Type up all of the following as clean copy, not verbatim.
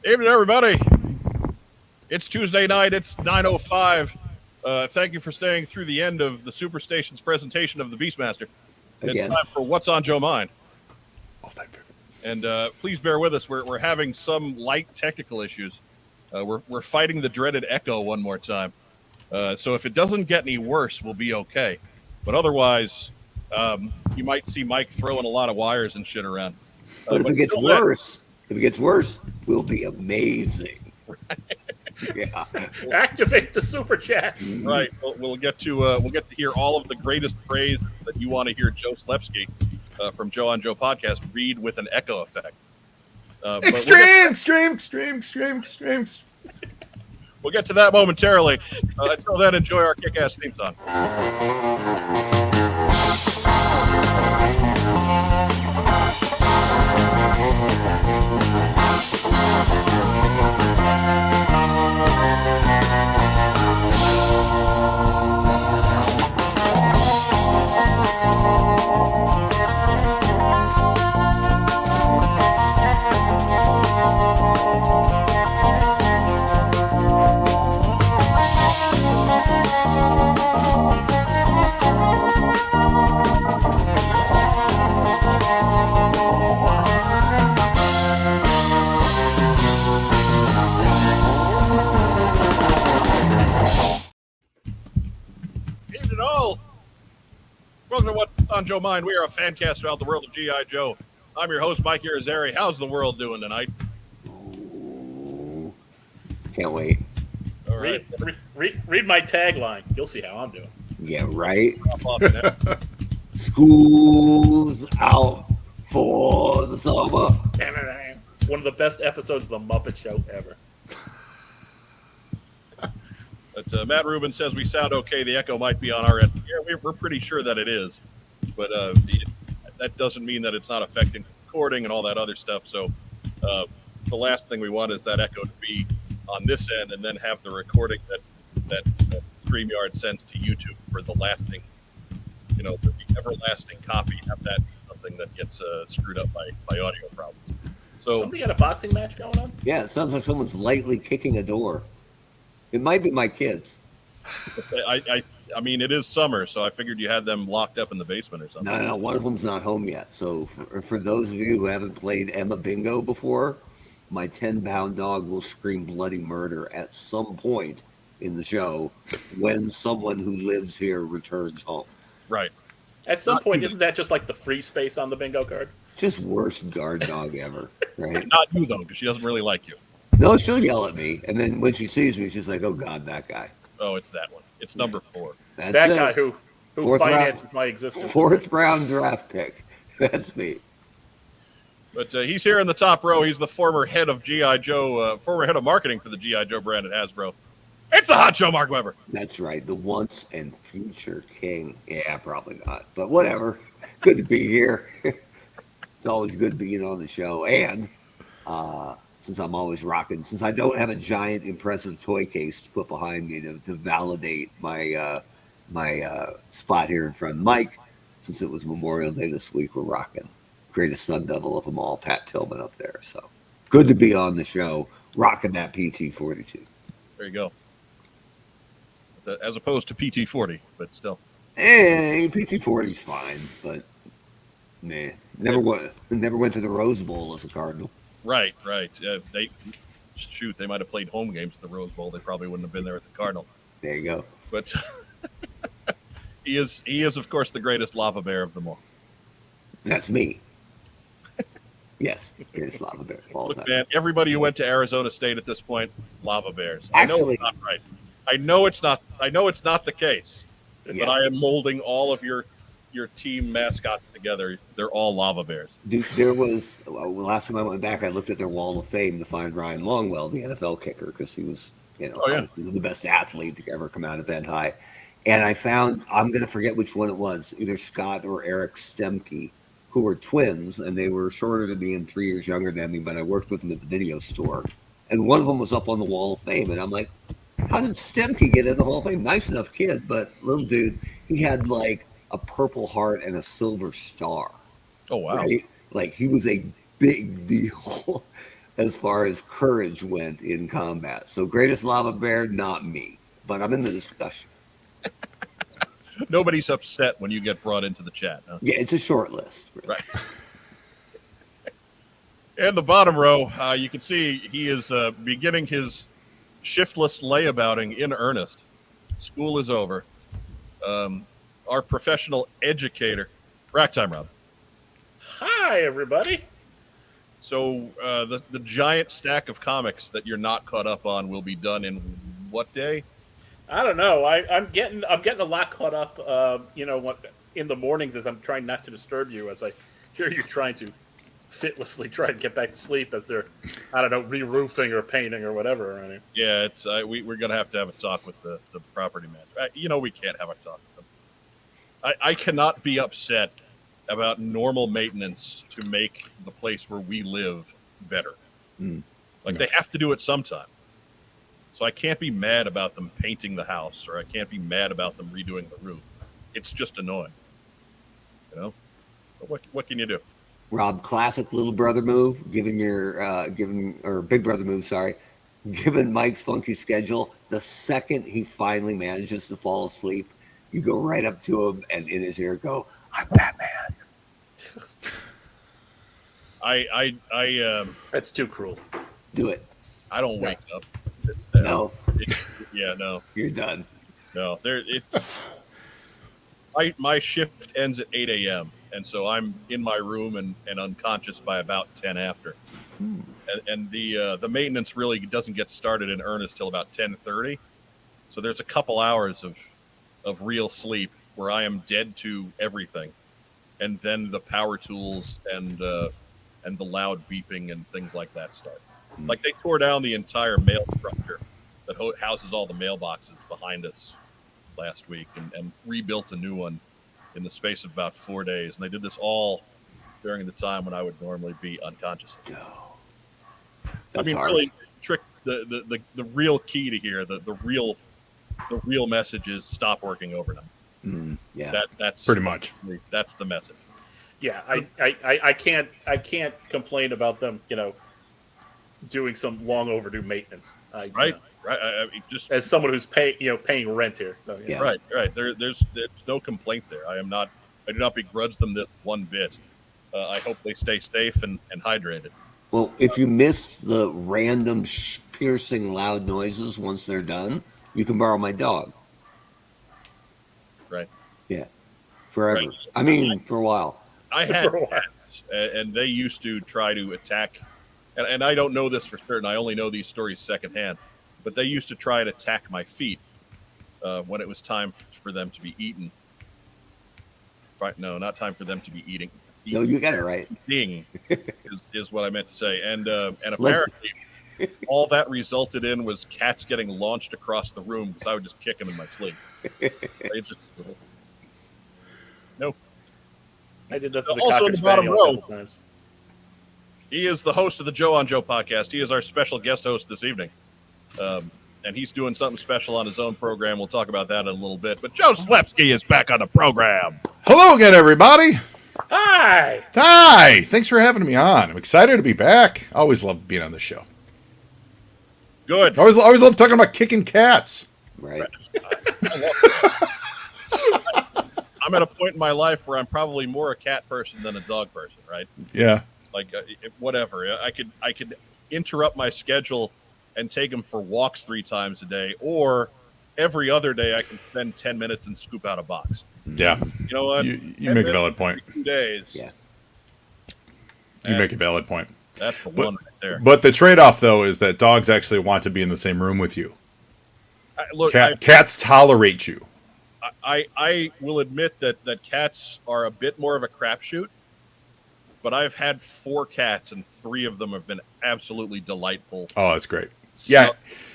Evening, everybody. It's Tuesday night. It's 9:05. Thank you for staying through the end of the Superstation's presentation of the Beastmaster. It's Again. time for What's on Joe Mind. All-time favorite. And please bear with us. We're having some light technical issues. We're fighting the dreaded echo one more time. So if it doesn't get any worse, we'll be okay. But otherwise, you might see Mike throwing a lot of wires and shit around. But if it gets worse, we'll be amazing. Yeah. Activate the super chat. Right. We'll get to hear all of the greatest praise that you want to hear Joe Slepsky from Joe on Joe podcast read with an echo effect. Extreme. We'll get to that momentarily. Until then, enjoy our kick-ass theme song. Evening all. Welcome to What's on Joe Mind. We are a fan cast about the world of G.I. Joe. I'm your host, Mike Irizarry. How's the world doing tonight? Ooh. Can't wait. All right. Read my tagline. You'll see how I'm doing. Yeah, right? Drop off now. School's out for the summer. One of the best episodes of the Muppet Show ever. But Matt Rubin says we sound okay. The echo might be on our end. Yeah, we're pretty sure that it is. But that doesn't mean that it's not affecting recording and all that other stuff. So the last thing we want is that echo to be on this end and then have the recording that StreamYard sends to YouTube for the lasting, the everlasting copy, have that be something that gets screwed up by audio problems. So Somebody got a boxing match going on? Yeah, it sounds like someone's lightly kicking a door. It might be my kids. I mean, it is summer, so I figured you had them locked up in the basement or something. No, one of them's not home yet. So for those of you who haven't played Emma Bingo before, my 10-pound dog will scream bloody murder at some point in the show when someone who lives here returns home. Right. At some point, isn't that just like the free space on the bingo card? Just worst guard dog ever, right? Not you, though, because she doesn't really like you. No, she'll yell at me, and then when she sees me, she's like, "Oh God, that guy." Oh, it's that one. It's number 4. That's That it. guy who Fourth finances my existence. Fourth round draft pick. That's me. But he's here in the top row. He's the former head of G.I. Joe, former head of marketing for the G.I. Joe brand at Hasbro. It's the Hot Show, Mark Weber. That's right. The once and future king. Yeah, probably not, but whatever. Good to be here. It's always good being on the show, and since I'm always rocking, since I don't have a giant, impressive toy case to put behind me to validate my spot here in front of Mike, since it was Memorial Day this week, we're rocking greatest Sun Devil of them all, Pat Tillman up there. So good to be on the show, rocking that PT-42. There you go. As opposed to PT-40, but still. PT-40's fine, but never went to the Rose Bowl as a Cardinal. Right. They might have played home games at the Rose Bowl. They probably wouldn't have been there at the Cardinal. There you go. But he is of course the greatest lava bear of them all. That's me. Yes, greatest lava bear. Look, man, everybody who went to Arizona State at this point, lava bears. Actually, I know it's not right. I know it's not the case. Yeah. But I am molding all of your team mascots together. They're all lava bears. There was last time I went back, I looked at their wall of fame to find Ryan Longwell, the NFL kicker, because he was, obviously the best athlete to ever come out of Ben High. And I found, I'm going to forget which one it was, either Scott or Eric Stemke, who were twins, and they were shorter than me and 3 years younger than me, but I worked with them at the video store. And one of them was up on the wall of fame, and I'm like, how did Stemke get in the Hall of Fame? Nice enough kid, but little dude, he had like a Purple Heart and a Silver Star. Oh, wow. Right? Like he was a big deal. as far as courage went in combat. So greatest lava bear, not me, but I'm in the discussion. Nobody's upset when you get brought into the chat. Huh? Yeah, it's a short list. Right. In the bottom row, you can see he is beginning his shiftless layabouting in earnest. School is over. Our professional educator, rack time, Rob. Hi, everybody. So the giant stack of comics that you're not caught up on will be done in what day? I don't know. I'm getting a lot caught up. In the mornings as I'm trying not to disturb you, as I hear you trying to fitlessly try to get back to sleep as they're, I don't know, re-roofing or painting or whatever. Right? Yeah, it's we're gonna have to have a talk with the property manager. We can't have a talk with them. I cannot be upset about normal maintenance to make the place where we live better. They have to do it sometime. So I can't be mad about them painting the house, or I can't be mad about them redoing the roof. It's just annoying. But what can you do? Rob, classic little brother move, given big brother move, sorry, given Mike's funky schedule, the second he finally manages to fall asleep, you go right up to him and in his ear go, "I'm Batman." That's too cruel. Do it. I don't wake up. No. No. You're done. No, my shift ends at 8 a.m. and so I'm in my room and unconscious by about 10 after. And the maintenance really doesn't get started in earnest till about 10:30. So there's a couple hours of real sleep where I am dead to everything, and then the power tools and the loud beeping and things like that start. Like they tore down the entire mail structure that houses all the mailboxes behind us last week and rebuilt a new one in the space of about 4 days. And they did this all during the time when I would normally be unconscious. That's harsh. Really, the real key to here, the real message is stop working overnight. Yeah, that's pretty much. That's the message. Yeah, I can't complain about them, doing some long overdue maintenance. Right. Just as someone who's paying rent here. So yeah. Right. There's no complaint there. I do not begrudge them this one bit. I hope they stay safe and hydrated. Well, if you miss the random piercing loud noises once they're done, you can borrow my dog. Right. Yeah. Forever. Right. I mean, for a while. I had cats, and they used to try to attack, and I don't know this for certain. I only know these stories secondhand, but they used to try and attack my feet when it was time for them to be eaten. Right? No, not time for them to be eating. No, you got it right. Eating is what I meant to say, and apparently all that resulted in was cats getting launched across the room because I would just kick them in my sleep. No. I did that to the also in the bottom row. Times. He is the host of the Joe on Joe podcast. He is our special guest host this evening. And he's doing something special on his own program. We'll talk about that in a little bit. But Joe Slepsky is back on the program. Hello again, everybody. Hi. Thanks for having me on. I'm excited to be back. Always love being on the show. Good. Always love talking about kicking cats. Right. I'm at a point in my life where I'm probably more a cat person than a dog person, right? Yeah. Like whatever. I could interrupt my schedule and take him for walks 3 times a day, or every other day I can spend 10 minutes and scoop out a box. Yeah. You know what? You make a valid point. 2 days. Yeah. You make a valid point. That's the one right there. But the trade-off, though, is that dogs actually want to be in the same room with you. Cats tolerate you. I will admit that cats are a bit more of a crapshoot, but I've had 4 cats, and 3 of them have been absolutely delightful. Oh, that's great. Yeah.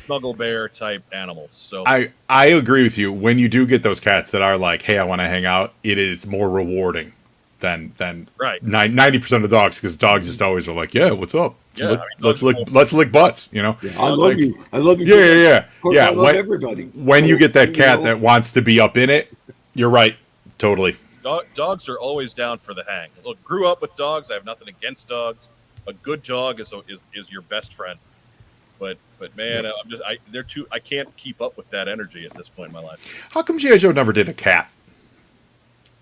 Snuggle bear type animals. So I agree with you. When you do get those cats that are like, hey, I want to hang out, it is more rewarding than right. 90% of dogs, because dogs just always are like, yeah, what's up? Yeah, let's lick butts, you know? Yeah, I love you. I love you. Yeah. Of course, I love everybody. When you get that cat that wants to be up in it, you're right. Totally. Dogs are always down for the hang. Look, grew up with dogs. I have nothing against dogs. A good dog is your best friend. But man, they're too. I can't keep up with that energy at this point in my life. How come G.I. Joe never did a cat?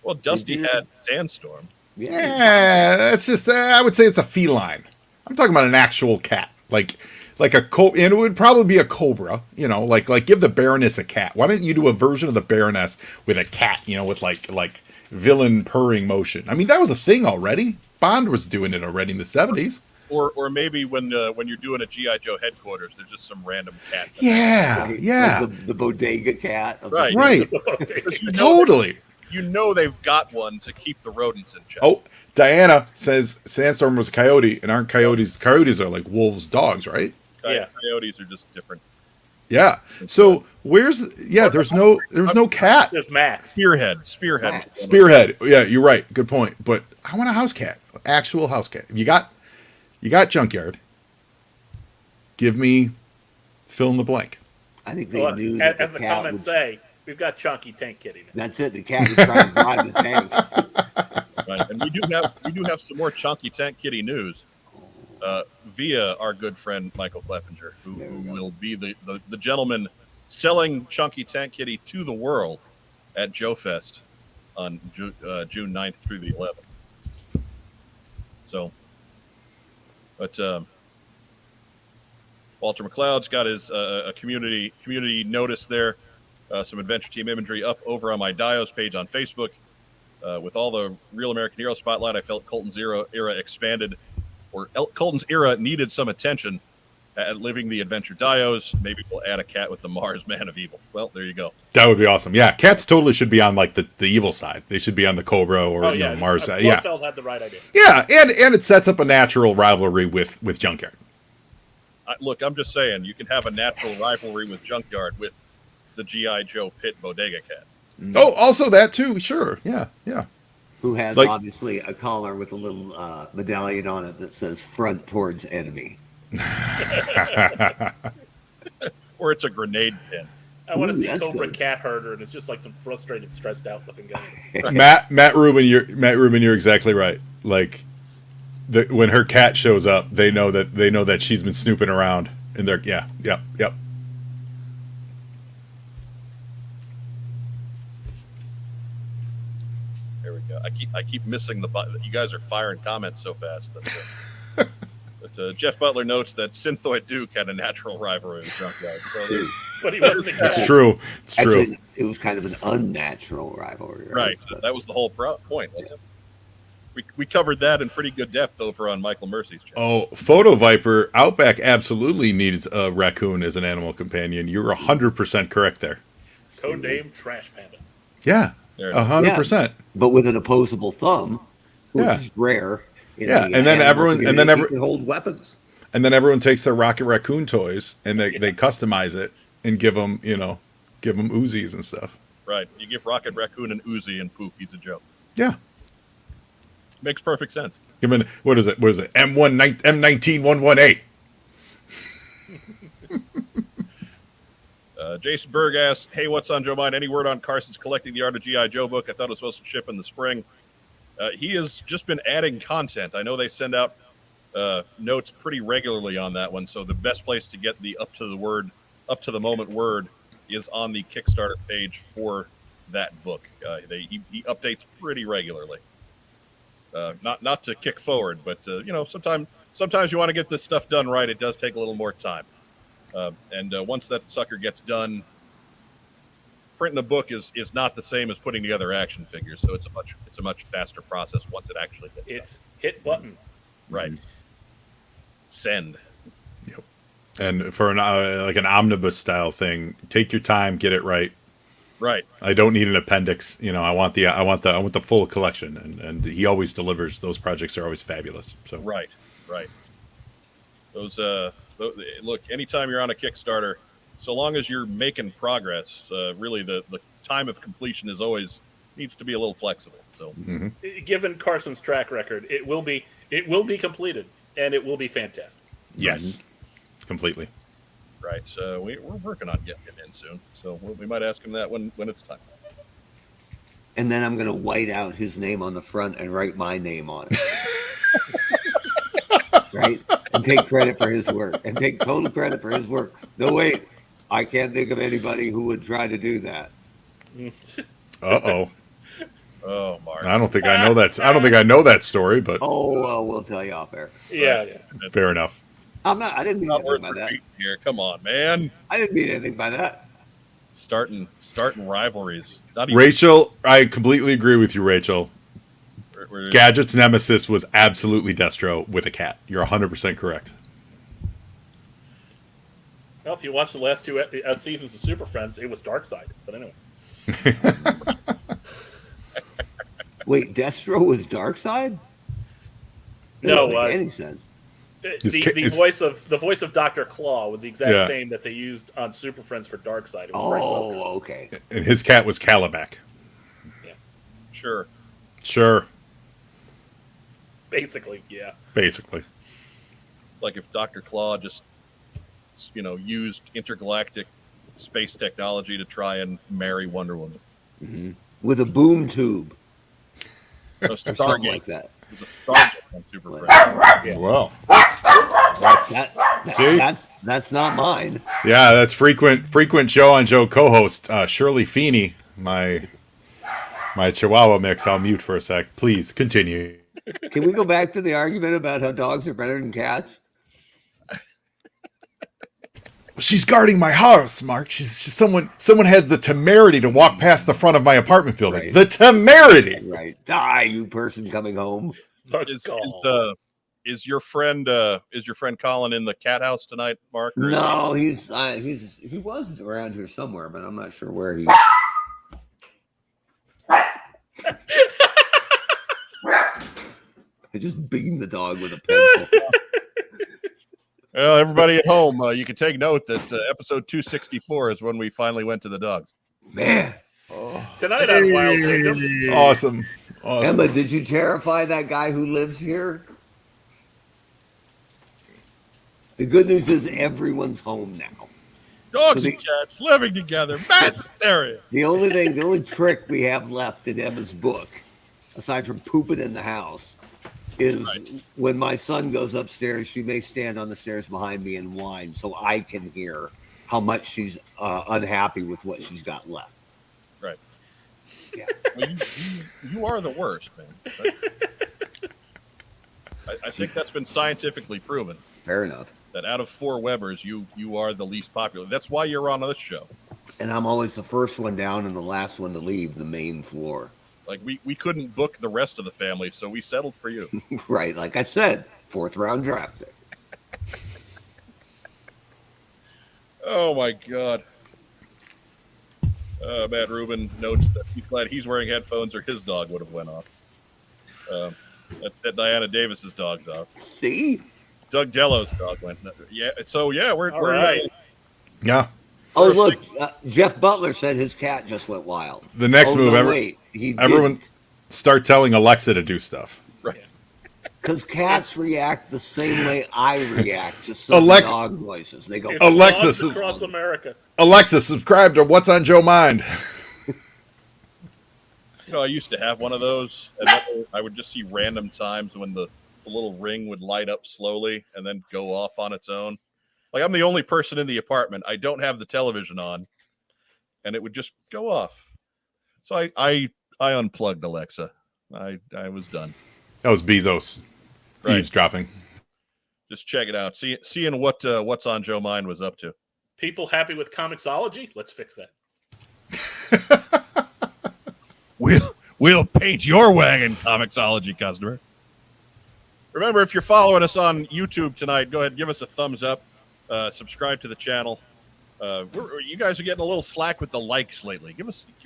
Well, Dusty had Sandstorm. Yeah, that's just. I would say it's a feline. I'm talking about an actual cat, like a cobra, and it would probably be a cobra. You know, like give the Baroness a cat. Why don't you do a version of the Baroness with a cat? You know, with like villain purring motion. I mean, that was a thing already. Bond was doing it already in the 70s. Or maybe when you're doing a G.I. Joe headquarters, there's just some random cat. Yeah. Like the bodega cat. Right. Totally. You know they've got one to keep the rodents in check. Oh, Diana says Sandstorm was a coyote, and aren't coyotes? Coyotes are like wolves' dogs, right? Coyotes are just different. Yeah. So there's no cat. There's Max. Spearhead. Yeah, you're right. Good point. But I want a house cat, actual house cat. You got Junkyard. Give me fill in the blank. I think they knew that as the comments say, we've got Chunky Tank Kitty now. That's it. The cat was trying to drive the tank. Right, and we do have some more Chunky Tank Kitty news via our good friend Michael Cleppinger, who will be the gentleman selling Chunky Tank Kitty to the world at Joe Fest on June 9th through the 11th. So, but Walter McLeod's got his a community notice there, some Adventure Team imagery up over on my Dios page on Facebook. With all the Real American Hero spotlight, I felt Colton's era expanded, or Colton's era needed some attention at living the Adventure Dios. Maybe we'll add a cat with the Mars Man of Evil. Well, there you go. That would be awesome. Yeah, cats totally should be on like the evil side. They should be on the Cobra or Mars side. Yeah, Blofeld had the right idea. Yeah, and it sets up a natural rivalry with Junkyard. Look, I'm just saying, you can have a natural rivalry with Junkyard with the G.I. Joe Pit Bodega Cat. Oh, also that too. Sure. Yeah. Who has obviously a collar with a little medallion on it that says "Front towards enemy." Or it's a grenade pin. I want to see Cobra Cat Herder, and it's just like some frustrated, stressed out looking guy. Matt Rubin, you're exactly right. Like, when her cat shows up, they know that she's been snooping around, and they're yep. There we go. I keep missing the button. You guys are firing comments so fast. But Jeff Butler notes that Synthoid Duke had a natural rivalry with Junkyard. So but he wasn't a cat. It's true. Actually, it was kind of an unnatural rivalry. Right. That was the whole point, wasn't it? We covered that in pretty good depth over on Michael Mercy's channel. Oh, Photo Viper, Outback absolutely needs a raccoon as an animal companion. You're 100% correct there. Codename Trash Panda. Yeah, 100%. But with an opposable thumb, which is rare. And then everyone can hold weapons. And then everyone takes their Rocket Raccoon toys and they customize it and give them Uzis and stuff. Right. You give Rocket Raccoon an Uzi and poof, he's a joke. Yeah. Makes perfect sense. Given what is it? M1911A. Jason Berg asks, "Hey, what's on Joe Mind? Any word on Carson's Collecting the Art of G.I. Joe book? I thought it was supposed to ship in the spring." He has just been adding content. I know they send out notes pretty regularly on that one, so the best place to get the up to the moment word is on the Kickstarter page for that book. He updates pretty regularly. Not to kick forward, but sometimes you want to get this stuff done right. It does take a little more time, and once that sucker gets done, printing a book is not the same as putting together action figures. So it's a much faster process once it actually gets done. It's hit button, right? Send. Yep. And for an omnibus style thing, take your time, get it right. Right. I don't need an appendix. I want the full collection, and he always delivers. Those projects are always fabulous. So right. Those look, anytime you're on a Kickstarter, so long as you're making progress, really the time of completion needs to be a little flexible. So, given Carson's track record, it will be completed, and it will be fantastic. Yes, completely. Right. We're working on getting it in soon, so we might ask him that when it's time. And then I'm going to white out his name on the front and write my name on it. right? And take credit for his work, and take total credit for his work. No, wait, I can't think of anybody who would try to do that. Uh-oh. Oh, Mark. I don't think I know that story, but we'll tell you off air. Yeah. fair enough. I didn't mean Not anything worth by that. repeating here. Come on, man. I didn't mean anything by that. Starting rivalries. Not even Rachel, I completely agree with you, Rachel. we're- Gadget's nemesis was absolutely Destro with a cat. You're 100% correct. Well, if you watch the last two seasons of Super Friends, it was Darkseid. But anyway. Wait, Destro was Darkseid? That No, doesn't make any sense. The voice of Dr. Claw was the exact Yeah. same that they used on Super Friends for Darkseid. It was Frank Welker. Oh, okay. And his cat was Calabac. Sure. Sure. Basically, yeah. Basically. It's like if Dr. Claw just, used intergalactic space technology to try and marry Wonder Woman. Mm-hmm. With a boom tube No, or something like that. It was a Stargate on Super Friends. Yeah. Well, See? That's not mine. yeah, that's frequent Joe on Joe co-host Shirley Feeney, my Chihuahua mix. I'll mute for a sec. Please continue. Can we go back to the argument about how dogs are better than cats? She's guarding my house, Mark. She's someone had the temerity to walk past the front of my apartment building. Right. The temerity. Right. Die, you person coming home. Is your friend Colin in the cat house tonight, Mark? Or No, he was around here somewhere, but I'm not sure where he. I just beamed the dog with a pencil. Well, everybody at home, you can take note that episode 264 is when we finally went to the dogs. Man, Tonight on Wild Kingdom. Awesome. Emma, did you terrify that guy who lives here? The good news is everyone's home now. Dogs So and cats living together, mass hysteria. The only trick we have left in Emma's book, aside from pooping in the house, is when my son goes upstairs, she may stand on the stairs behind me and whine so I can hear how much she's unhappy with what she's got left. Right. Yeah. Well, you are the worst, man. I think that's been scientifically proven. Fair enough. That out of 4 Webers, you are the least popular. That's why you're on this show. And I'm always the first one down and the last one to leave the main floor. Like we couldn't book the rest of the family, so we settled for you. Right, like I said, 4th round draft pick. Oh my God. Matt Rubin notes that he's glad he's wearing headphones or his dog would have went off. That's Diana Davis's dog's off. See? Doug Dello's dog went. Yeah. So yeah, we're right. Yeah. Oh, look, Jeff Butler said his cat just went wild. The next move, everyone didn't. start telling Alexa to do stuff. right. Because cats react the same way I react to some dog voices. They go, It's Alexa, dogs across America. Alexa, subscribe to What's on Joe Mind. I used to have one of those, and then I would just see random times when the little ring would light up slowly and then go off on its own. Like I'm the only person in the apartment. I don't have the television on, and it would just go off. So I unplugged Alexa. I was done. That was Bezos eavesdropping. Just check it out. Seeing what's on Joe Mind was up to. People happy with Comixology? Let's fix that. We'll paint your wagon, Comixology customer. Remember, if you're following us on YouTube tonight, go ahead and give us a thumbs up. Subscribe to the channel. You guys are getting a little slack with the likes lately.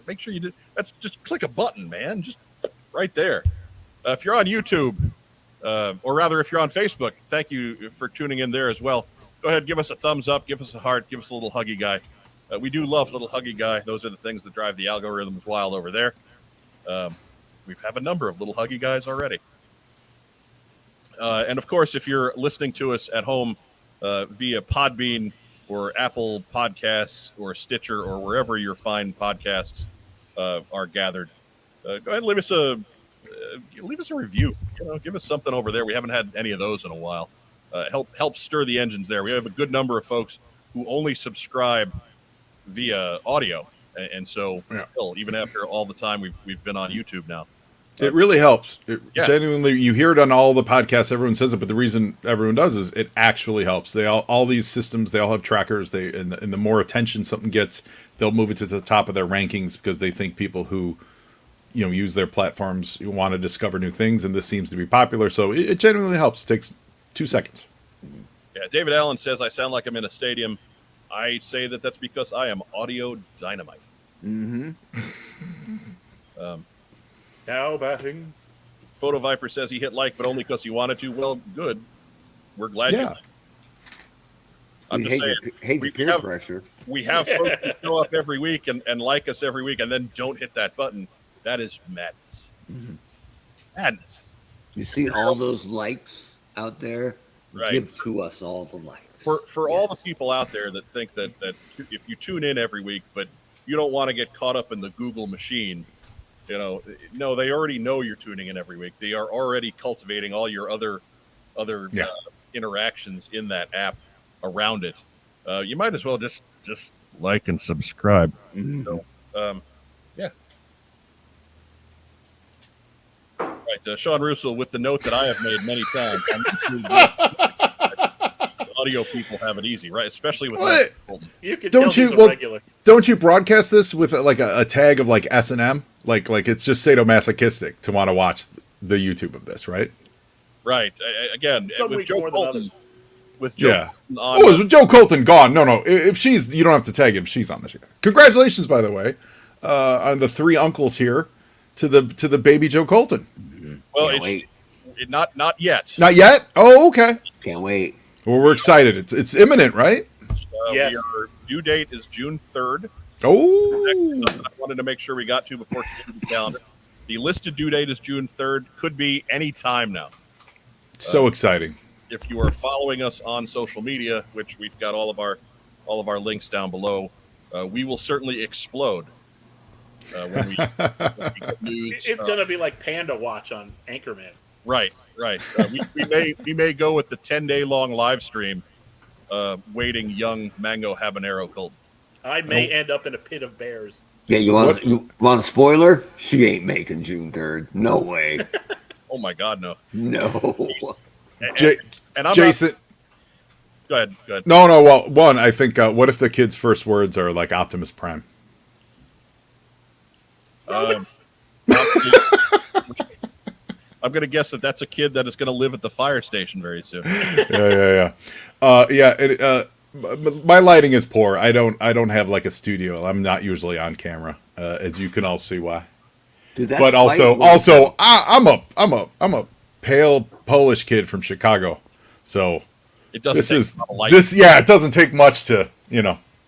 Make sure you do. That's just click a button, man. Just right there. If you're on YouTube, or rather, if you're on Facebook, thank you for tuning in there as well. Go ahead, give us a thumbs up, give us a heart, give us a little huggy guy. We do love little huggy guy. Those are the things that drive the algorithms wild over there. We have a number of little huggy guys already. And of course, if you're listening to us at home via Podbean or Apple Podcasts or Stitcher or wherever your fine podcasts are gathered, go ahead and leave us a review. Give us something over there. We haven't had any of those in a while. help stir the engines there. We have a good number of folks who only subscribe via audio, and so still, even after all the time we've been on YouTube now. It really helps. Genuinely, you hear it on all the podcasts. Everyone says it, but the reason everyone does is it actually helps. They all these systems, they all have trackers. And the more attention something gets, they'll move it to the top of their rankings because they think people who use their platforms want to discover new things, and this seems to be popular. So it genuinely helps. It takes 2 seconds. Yeah, David Allen says I sound like I'm in a stadium. I say that's because I am audio dynamite. Mm-hmm. Now batting. Photo Viper says he hit like, but only because he wanted to. Well, good. We're glad. Yeah. I'm just saying. Hate the peer pressure. We have folks who show up every week and like us every week, and then don't hit that button. That is madness. Mm-hmm. Madness. You see all those likes out there? Right. Give to us all the likes. For all the people out there that think that if you tune in every week, but you don't want to get caught up in the Google machine, no, they already know you're tuning in every week. They are already cultivating all your other interactions in that app around it. You might as well just like and subscribe. Mm-hmm. So, yeah. Right, Sean Russell with the note that I have made many times. Audio people have it easy, right? Especially with you can tell these are regular. Don't you broadcast this with like a tag of like S&M? Like it's just sadomasochistic to want to watch the YouTube of this, right? Right. Again, Some with weeks Joe more than Colton. others. With Joe Colton on, is Joe Colton gone? No. If she's, you don't have to tag him. She's on the show. Congratulations, by the way, on the 3 uncles here to the baby Joe Colton. Well, it's not yet. Not yet? Oh, okay. Can't wait. Well, we're excited. It's imminent, right? Yes. Our due date is June 3rd. Oh. I wanted to make sure we got to before the calendar. The listed due date is June 3rd. Could be any time now. So exciting. If you are following us on social media, which we've got all of our links down below, we will certainly explode when we get news. It's going to be like Panda Watch on Anchorman. Right. We may go with the 10-day long live stream, waiting young Mango Habanero Colton. I may end up in a pit of bears. Yeah, you want a spoiler? She ain't making June 3rd. No way. Oh my God, no. No. And I'm Jason. Go ahead. No. Well, one, I think. What if the kid's first words are like Optimus Prime? I'm going to guess that's a kid that is going to live at the fire station very soon. Yeah. My lighting is poor. I don't have like a studio. I'm not usually on camera, as you can all see why. Dude, but also, I'm a pale Polish kid from Chicago, so it doesn't. It doesn't take much to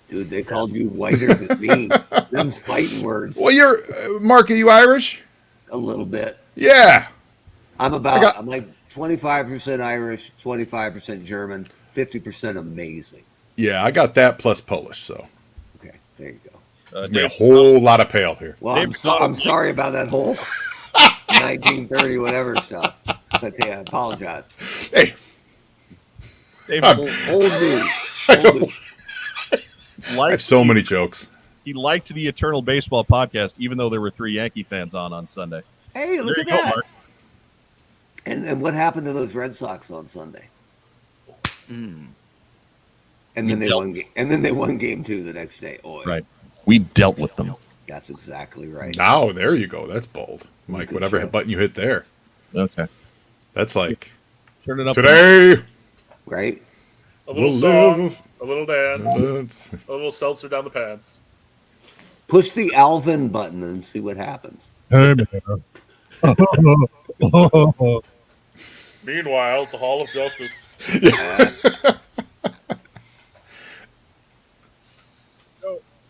Dude, they called you whiter than me. Them's fighting words. Well, Mark. Are you Irish? A little bit. Yeah. I'm like 25% Irish, 25% German, 50% amazing. Yeah, I got that plus Polish, so. Okay, there you go. A whole lot of pale here. Well, I'm sorry about that whole 1930 whatever stuff. But yeah, I apologize. Hey. Old news. I have so many jokes. He liked the Eternal Baseball podcast, even though there were 3 Yankee fans on Sunday. Hey, look at that. And what happened to those Red Sox on Sunday? And then they won game 2 the next day. Oy. Right. We dealt with them. That's exactly right. Now, there you go. That's bold. Mike, whatever button you hit there. Okay. That's like turn it up today. Right? A little song, a little dance, a little seltzer down the pants. Push the Alvin button and see what happens. Meanwhile, at the Hall of Justice.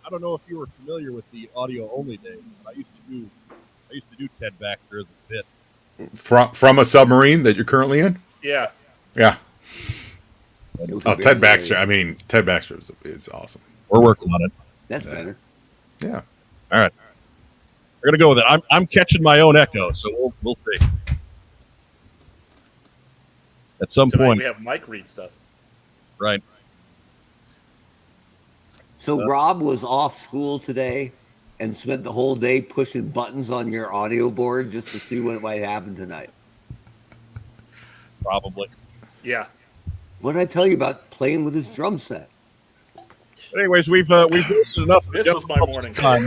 I don't know if you were familiar with the audio only days, but I used to do Ted Baxter as a bit. From a submarine that you're currently in? Yeah. Yeah. Oh, Ted Baxter. I mean, Ted Baxter is awesome. We're working on it. That's better. Yeah. All right. We're gonna go with it. I'm catching my own echo, so we'll see. at some Tonight point. we have Mike read stuff. Right. So Rob was off school today and spent the whole day pushing buttons on your audio board just to see what might happen tonight. Probably. Yeah. What did I tell you about playing with his drum set? But anyways, we've wasted enough. This was my morning. time.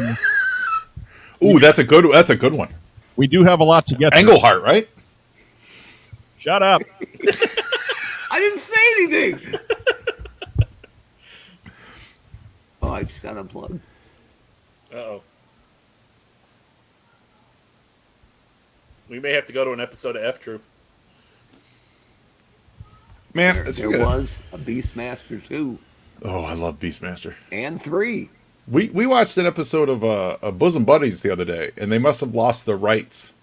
Ooh, that's a good one. We do have a lot to get to. Englehart, right? Shut up. I didn't say anything. Oh, I just got unplugged. Uh-oh. We may have to go to an episode of F Troop. Man, There was a Beastmaster 2 Oh, I love Beastmaster. and 3. We watched an episode of Bosom Buddies the other day, and they must have lost the rights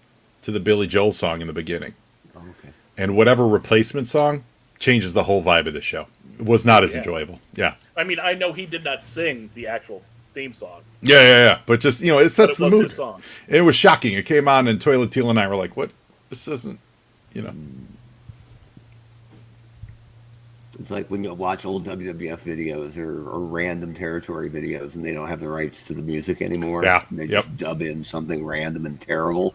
to the Billy Joel song in the beginning. Oh, okay. And whatever replacement song changes the whole vibe of the show. It was not as enjoyable. Yeah. I mean, I know he did not sing the actual theme song. Yeah. But just, it sets But it the was mood. his song. It was shocking. It came on, and Toilet Teal and I were like, what? This isn't, It's like when you watch old WWF videos or random territory videos and they don't have the rights to the music anymore. Yeah, And they just dub in something random and terrible.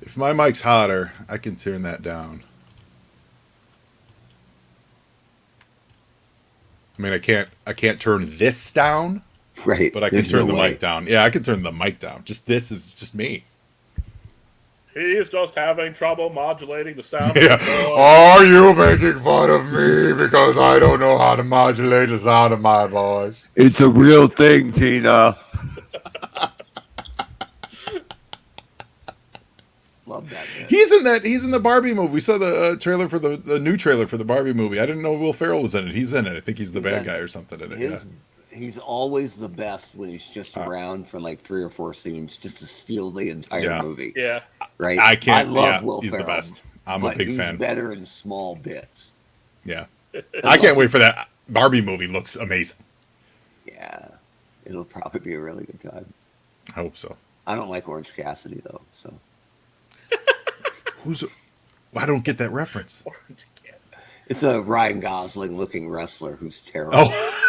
If my mic's hotter, I can turn that down. I mean, I can't turn this down, Right. but I can There's turn no the way. mic down. Yeah, I can turn the mic down. This is just me. He's just having trouble modulating the sound. Yeah. Of the voice. Are you making fun of me because I don't know how to modulate the sound of my voice? It's a real thing, Tina. Love that, man. He's in the Barbie movie. We saw the trailer for the new trailer for the Barbie movie. I didn't know Will Ferrell was in it. He's in it. I think he's the bad guy or something in it. He's always the best when he's just around for like 3 or 4 scenes just to steal the entire movie. Yeah. Right? I can't. I love yeah, Will he's Ferrell. the best. I'm a big he's fan. better in small bits. Yeah. I can't wait for that Barbie movie. Looks amazing. Yeah. It'll probably be a really good time. I hope so. I don't like Orange Cassidy though, so I don't get that reference. it's a Ryan Gosling looking wrestler who's terrible. Oh.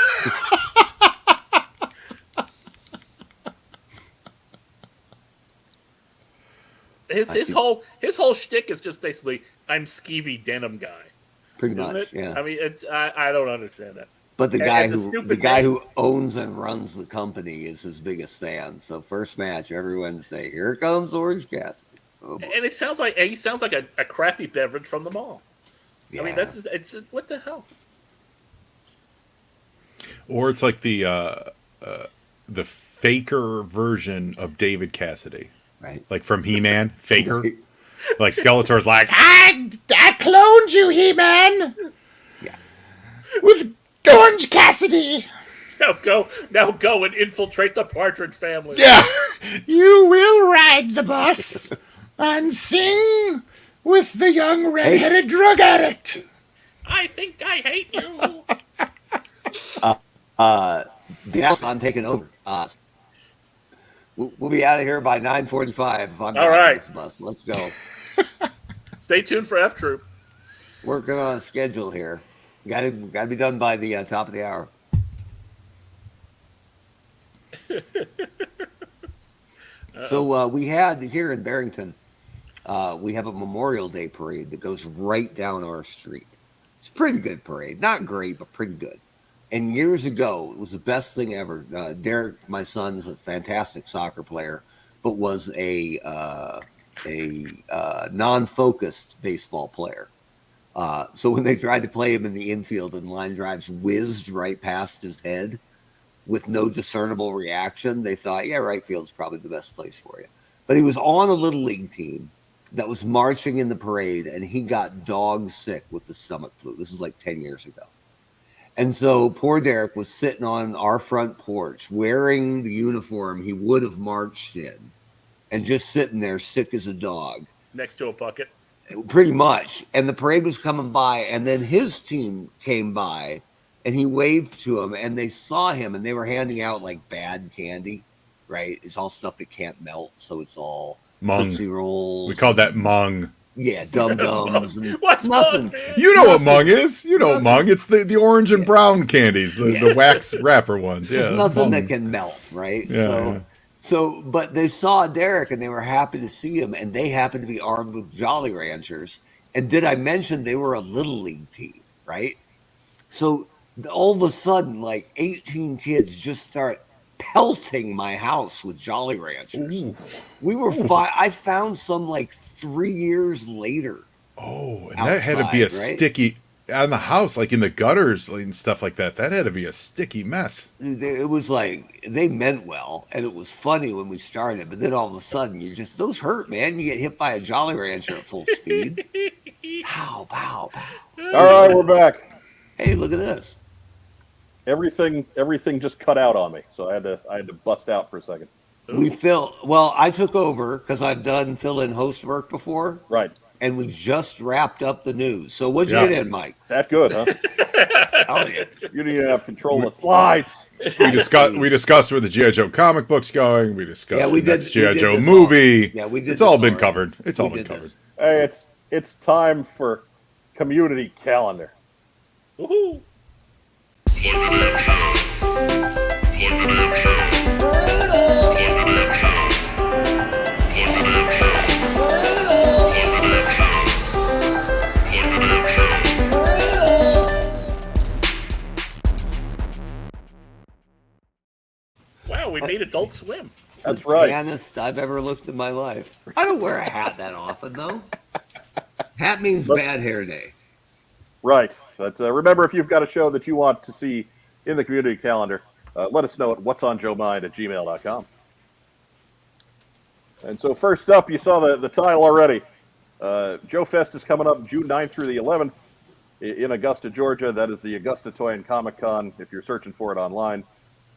His whole shtick is just basically I'm skeevy denim guy. Pretty Isn't much, it? yeah. I mean, I don't understand that. But the And guy the who stupid who owns and runs the company is his biggest fan. So first match every Wednesday. Here comes Orange Cassidy. Oh, boy. And he sounds like a crappy beverage from the mall. Yeah. I mean, it's what the hell? Or it's like the faker version of David Cassidy, right. like from He-Man, Faker. Right. Like Skeletor's like, I cloned you, He-Man. Yeah. With Orange Cassidy. Now go and infiltrate the Partridge Family. Yeah. You will ride the bus and sing with the young red-headed drug addict. I think I hate you. I'm taking over. We'll be out of here by 9:45 if I'm All driving right. this bus. Let's go. Stay tuned for F Troop. Working on a schedule here. Got to be done by the top of the hour. So we had here in Barrington, we have a Memorial Day parade that goes right down our street. It's a pretty good parade. Not great, but pretty good. And years ago, it was the best thing ever. Derek, my son, is a fantastic soccer player, but was a non-focused baseball player. So when they tried to play him in the infield and line drives whizzed right past his head with no discernible reaction, they thought, yeah, right field's probably the best place for you. But he was on a little league team that was marching in the parade, and he got dog sick with the stomach flu. This is like 10 years ago. And so poor Derek was sitting on our front porch wearing the uniform he would have marched in and just sitting there sick as a dog. Next to a bucket. Pretty much. And the parade was coming by, and then his team came by, and he waved to them, and they saw him, and they were handing out like bad candy, right? It's all stuff that can't melt, so it's all Mung. Tootsie Rolls. We called that Mung. Yeah, Dum Dums and What's nothing. Mung, man? You know what Nothing. Mung is. You know what Mung. It's the orange and brown candies, the wax wrapper ones. Yeah, Just that's nothing that Mung. can melt, right? Yeah, But they saw Derek and they were happy to see him, and they happened to be armed with Jolly Ranchers. And did I mention they were a little league team, right? So all of a sudden, like 18 kids just start pelting my house with Jolly Ranchers. Ooh. We were fine. I found some like 3 years later. Oh, and that had to be a Outside, right? sticky on the house, like in the gutters and stuff like that. That had to be a sticky mess. It was like they meant well, and it was funny when we started, but then all of a sudden those hurt, man. You get hit by a Jolly Rancher at full speed. Pow, pow, pow. All right, we're back. Hey, look at this. Everything just cut out on me, so I had to bust out for a second. I took over because I've done fill-in host work before, Right. and we just wrapped up the news. So what'd you Yeah. get in, Mike? That good, huh? Oh, yeah. You didn't even have control of the slides. We discussed where the G.I. Joe comic book's going. We discussed we the did- next we G.I. did Joe this movie. Yeah, we did It's all this been already. covered. It's all We been did covered. this. Hey, it's time for community calendar. Woohoo! Wow, we made Adult Swim. That's the right. tannest I've ever looked in my life. I don't wear a hat that often, though. Hat means bad hair day. Right. But remember, if you've got a show that you want to see in the community calendar, let us know at whatsonjoemind@gmail.com. And so first up, you saw the title already. Joe Fest is coming up June 9th through the 11th in Augusta, Georgia. That is the Augusta Toy and Comic Con, if you're searching for it online,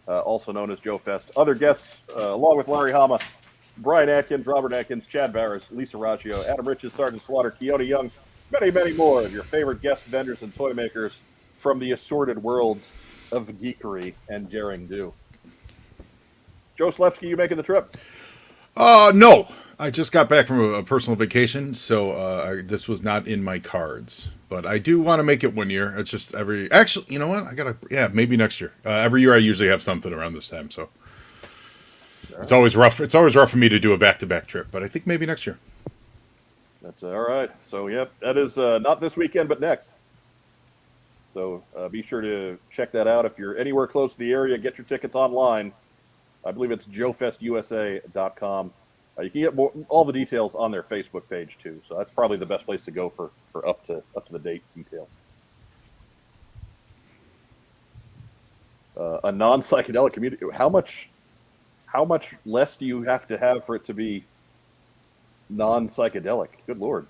also known as Joe Fest. Other guests, along with Larry Hama, Brian Atkins, Robert Atkins, Chad Barris, Lisa Raggio, Adam Riches, Sergeant Slaughter, Keone Young, many, many more of your favorite guest vendors and toy makers from the assorted worlds of geekery and daring do. Joe Slepsky, you making the trip? No. I just got back from a personal vacation, so this was not in my cards. But I do want to make it one year. It's just actually, you know what? Maybe next year. Every year I usually have something around this time, so it's always rough. It's always rough for me to do a back-to-back trip, but I think maybe next year. That's all right. So, yep, that is not this weekend, but next. So be sure to check that out. If you're anywhere close to the area, get your tickets online. I believe it's joefestusa.com. You can get all the details on their Facebook page, too. So that's probably the best place to go for up to the date details. A non-psychedelic community. How much less do you have to have for it to be non-psychedelic? Good Lord.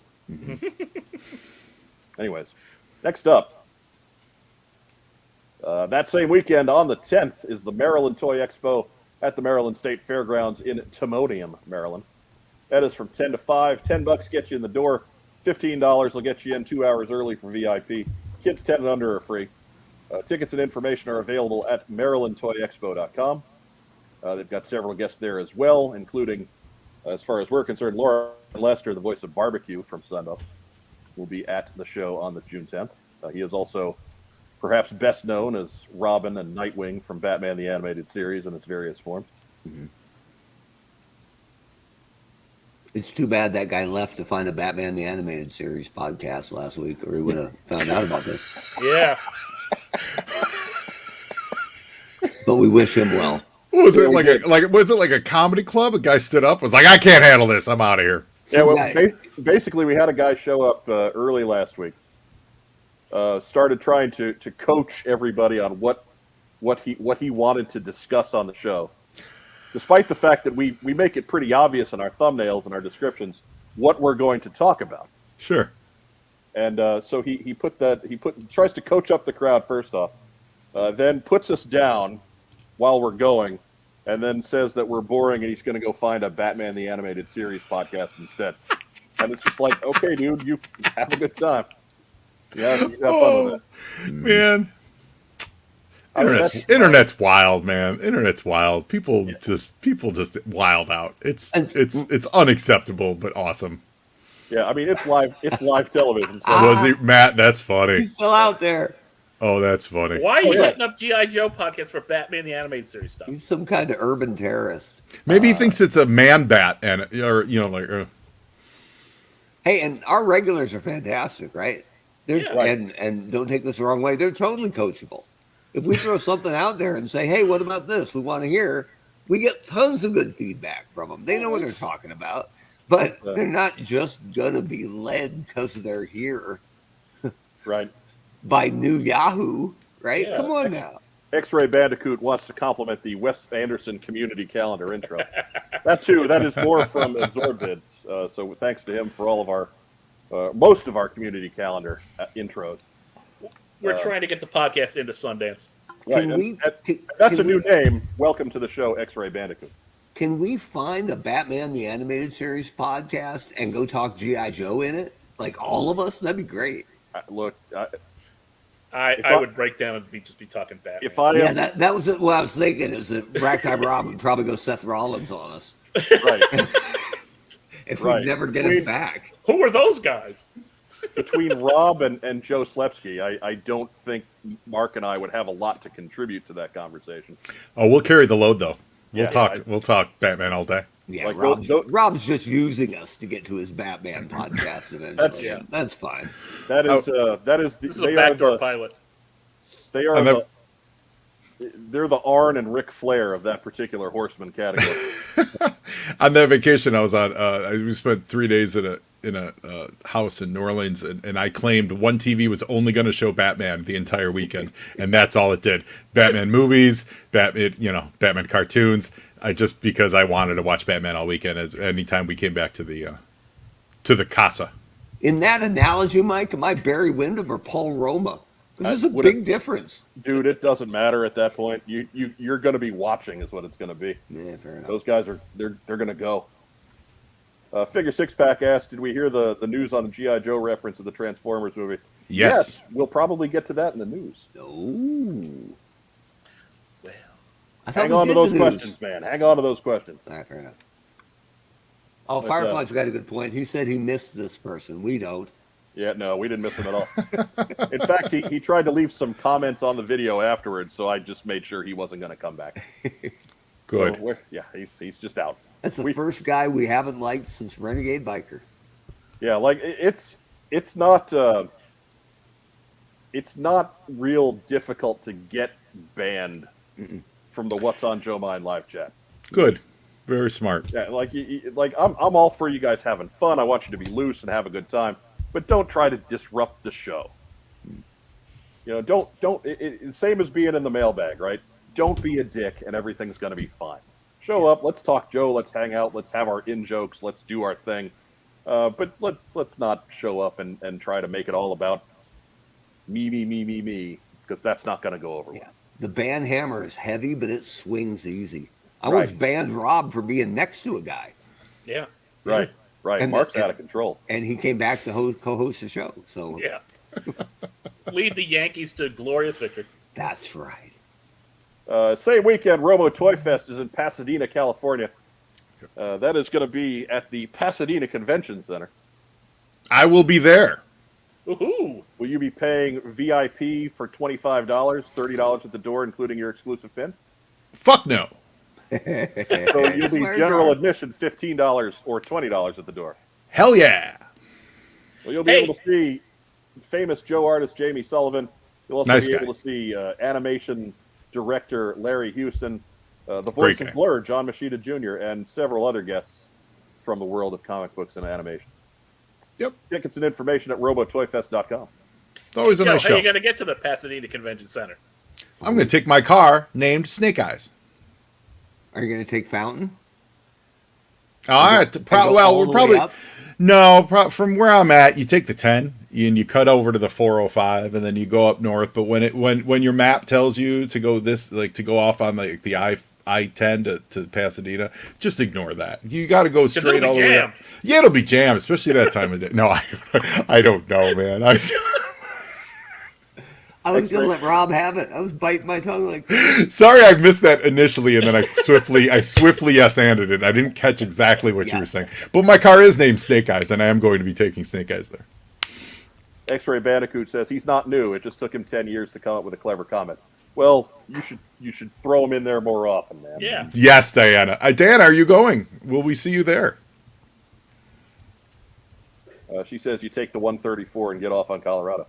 Anyways, next up. That same weekend on the 10th is the Maryland Toy Expo at the Maryland State Fairgrounds in Timonium, Maryland. That is from 10 to 5. $10 gets you in the door. $15 will get you in 2 hours early for VIP. Kids 10 and under are free. Tickets and information are available at marylandtoyexpo.com. They've got several guests there as well, including, as far as we're concerned, Laura Lester, the voice of Barbecue from Sunbuck, will be at the show on the June 10th. He is also perhaps best known as Robin and Nightwing from Batman the Animated Series in its various forms. Mm-hmm. It's too bad that guy left to find a Batman the Animated Series podcast last week, or he would have found out about this. Yeah. But we wish him well. Was it like a comedy club? A guy stood up, was like, "I can't handle this. I'm out of here." Yeah, well, basically, we had a guy show up early last week. Started trying to coach everybody on what he wanted to discuss on the show, despite the fact that we make it pretty obvious in our thumbnails and our descriptions what we're going to talk about. Sure. And so he tries to coach up the crowd first off, then puts us down while we're going, and then says that we're boring and he's going to go find a Batman the Animated Series podcast instead. And it's just like, okay, dude, you have a good time. Yeah, you have fun with it. Man. Internet's wild, man. Internet's wild. People just wild out. It's unacceptable, but awesome. Yeah, I mean it's live television. So. Was he Matt? That's funny. He's still out there. Oh, that's funny. Why are you yeah. hitting up G.I. Joe podcast for Batman the Animated Series stuff? He's some kind of urban terrorist. Maybe he thinks it's a man bat, and or like. Hey, and our regulars are fantastic, right? They're Yeah. and don't take this the wrong way. They're totally coachable. If we throw something out there and say, "Hey, what about this? We want to hear," we get tons of good feedback from them. They know what they're talking about, but they're not just gonna be led because they're here Right. by new Yahoo, right? Yeah. Come on now. X-Ray Bandicoot wants to compliment the Wes Anderson community calendar intro. That is more from Absorbvids. So thanks to him for all of our, most of our community calendar intros. We're trying to get the podcast into Sundance. Right. Can we? That's can a new we- name. Welcome to the show, X-Ray Bandicoot. Can we find a Batman the Animated Series podcast and go talk G.I. Joe in it? Like all of us? That'd be great. Look, I would break down and just be talking Batman. if I Yeah, am that was what I was thinking is that Ragtime Rob would probably go Seth Rollins on us right if Right. we never get him back. Who are those guys? between Rob and Joe Slepsky, I don't think Mark and I would have a lot to contribute to that conversation. Oh, we'll carry the load though. We'll Yeah, talk. I- We'll talk Batman all day. Yeah, Like, Rob's just using us to get to his Batman podcast eventually. That's fine. That is This is a backdoor pilot. They are And they're the Arn and Ric Flair of that particular horseman category. On that vacation I was on, we spent 3 days in a house in New Orleans, and I claimed one TV was only going to show Batman the entire weekend, and that's all it did. Batman movies, Batman cartoons. Because I wanted to watch Batman all weekend. As anytime we came back to the casa. In that analogy, Mike, am I Barry Windham or Paul Roma? This is a big difference. Dude, it doesn't matter at that point. You're going to be watching is what it's going to be. Yeah, fair enough. Those guys they're going to go. Figure Six Pack asked, did we hear the news on the G.I. Joe reference of the Transformers movie? Yes. We'll probably get to that in the news. Oh. Well, I thought Hang we on to did those the news. questions, man. Hang on to those questions. All right, fair enough. Oh, But, Firefly's got a good point. He said he missed this person. We don't. Yeah, no, we didn't miss him at all. In fact, he tried to leave some comments on the video afterwards, so I just made sure he wasn't going to come back. Good. So he's just out. That's the first guy we haven't liked since Renegade Biker. Yeah, like it's not real difficult to get banned from the What's on Joe Mind live chat. Good. Very smart. Yeah, I'm all for you guys having fun. I want you to be loose and have a good time, but don't try to disrupt the show. You know, same as being in the mailbag, right? Don't be a dick, and everything's going to be fine. Show up, let's talk Joe, let's hang out, let's have our in-jokes, let's do our thing. But let's not show up and try to make it all about me, because that's not going to go over well. Yeah. The ban hammer is heavy, but it swings easy. I Right. once banned Rob for being next to a guy, yeah, Right. And- Mark's and- out of control. and he came back to co-host the show. So yeah. Lead the Yankees to glorious victory. that's right. Same weekend, Robo Toy Fest is in Pasadena, California. That is going to be at the Pasadena Convention Center. I will be there. Woohoo! Will you be paying VIP for $25, $30 at the door, including your exclusive pin? Fuck no. So you'll be Swear general jar. admission $15 or $20 at the door. Hell yeah. Well, you'll be able to see famous Joe artist Jamie Sullivan. You'll also Nice be guy. able to see animation director Larry Houston, the Great voice of guy. Blur, John Machida Jr., and several other guests from the world of comic books and animation. Yep. Tickets and information at robotoyfest.com. It's always a Joe, nice how show. are you going to get to the Pasadena Convention Center? I'm going to take my car named Snake Eyes. Are you going to take Fountain? All right. And go all We're the way probably up? no. From where I'm at, you take the 10 and you cut over to the 405, and then you go up north. But when your map tells you to go to go off on the I-10 to Pasadena, just ignore that. You got to go straight it'll be all the way up. jammed. Yeah, it'll be jammed, especially that time of day. No, I don't know, man. I was going to let Rob have it. I was biting my tongue like. Sorry, I missed that initially, and then I swiftly yes-anded it. I didn't catch exactly what you were saying. But my car is named Snake Eyes, and I am going to be taking Snake Eyes there. X-Ray Bandicoot says he's not new. It just took him 10 years to come up with a clever comment. Well, you should throw him in there more often, man. Yeah. Yes, Diana. Diana, are you going? Will we see you there? She says you take the 134 and get off on Colorado.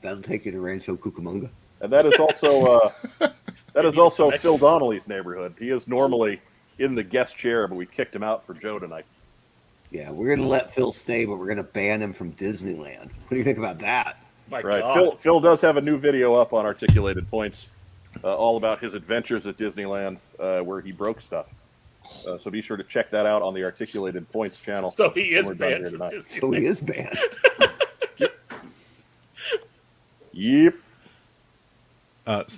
That'll take you to Rancho Cucamonga. And that is also Phil Donnelly's neighborhood. He is normally in the guest chair, but we kicked him out for Joe tonight. Yeah, we're going to let Phil stay, but we're going to ban him from Disneyland. What do you think about that? My Right. God. Phil does have a new video up on Articulated Points, all about his adventures at Disneyland, where he broke stuff. So be sure to check that out on the Articulated Points channel. So he is when we're done banned here from tonight. Disney. So he is banned. Yep.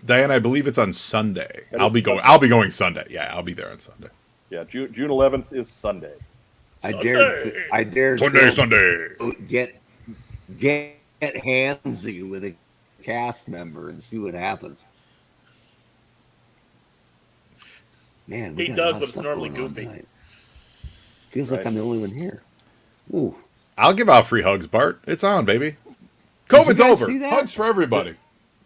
Diana, I believe it's on Sunday. That I'll is be going. Sunday. I'll be going Sunday. Yeah, I'll be there on Sunday. Yeah, June 11th is Sunday. I dared Sunday. Phil get handsy with a cast member and see what happens. Man, we He got a lot does, of but it's stuff normally going on goofy. tonight. Feels like Right. I'm the only one here. Ooh. I'll give out free hugs, Bart. It's on, baby. Did COVID's you guys over. see that? Hugs for everybody.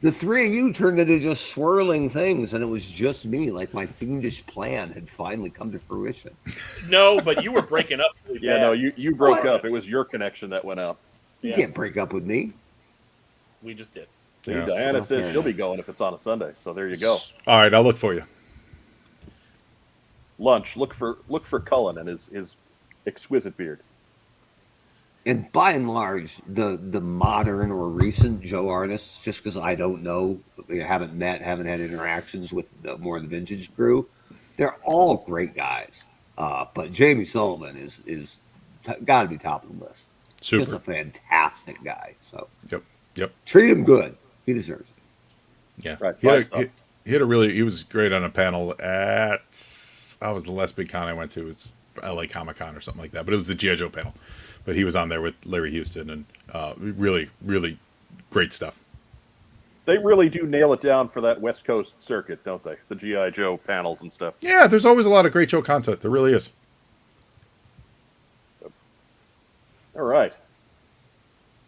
The three of you turned into just swirling things, and it was just me. Like my fiendish plan had finally come to fruition. No, but you were breaking up really Yeah, bad. no, you broke What? up. It was your connection that went out. You Yeah. can't break up with me. We just did. See, Yeah. Diana Oh, says fair she'll be enough. going if it's on a Sunday. So there you go. All right, I'll look for you. Lunch. Look for Cullen and his exquisite beard. And by and large, the modern or recent Joe artists, just because I don't know, they haven't met, haven't had interactions with more of the vintage crew, they're all great guys. But Jamie Sullivan is got to be top of the list. Super. Just a fantastic guy. So Yep. treat him good. He deserves it. Yeah. Right, He had, five he had a really. He was great on a panel at. I was the last big con I went to. It was LA Comic Con or something like that. But it was the G.I. Joe panel. But he was on there with Larry Houston and really, really great stuff. They really do nail it down for that West Coast circuit, don't they? The G.I. Joe panels and stuff. Yeah, there's always a lot of great Joe content. There really is. All right.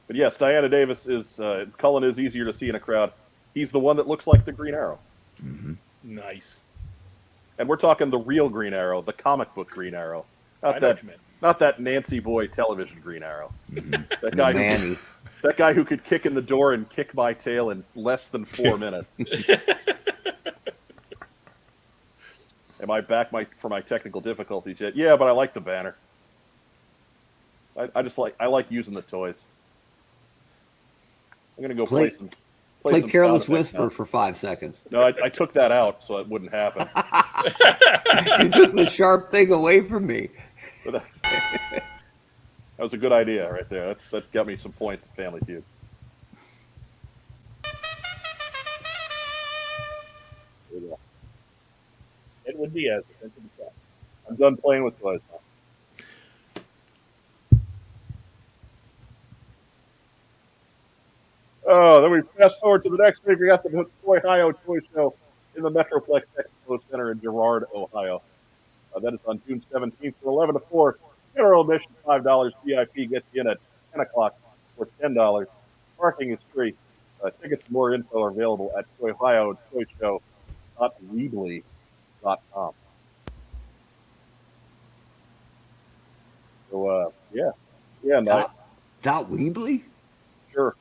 But yes, Diana Davis is Cullen is easier to see in a crowd. He's the one that looks like the Green Arrow. Nice. And we're talking the real Green Arrow, the comic book Green Arrow. I know what you meant. Not that Nancy Boy television Green Arrow. That The guy man that guy who could kick in the door and kick my tail in less than 4 minutes. Am I back for my technical difficulties yet? Yeah, but I like the banner. I just like using the toys. I'm gonna go play some Careless sound effects Whisper now. for 5 seconds. No, I took that out so it wouldn't happen. You took the sharp thing away from me. But, that was a good idea right there. That got me some points at Family Feud. There we go. Edwin Diaz. I'm done playing with toys now. Oh, then we fast forward to the next week. We got the Ohio Toy Show in the Metroplex Expo Center in Girard, Ohio. That is on June 17th from 11 to 4. General admission $5. VIP gets you in at 10 o'clock for $10. Parking is free. Tickets and more info are available at ohiotoyshow.weebly.com. So, yeah. Yeah, no, Dot Weebly? sure.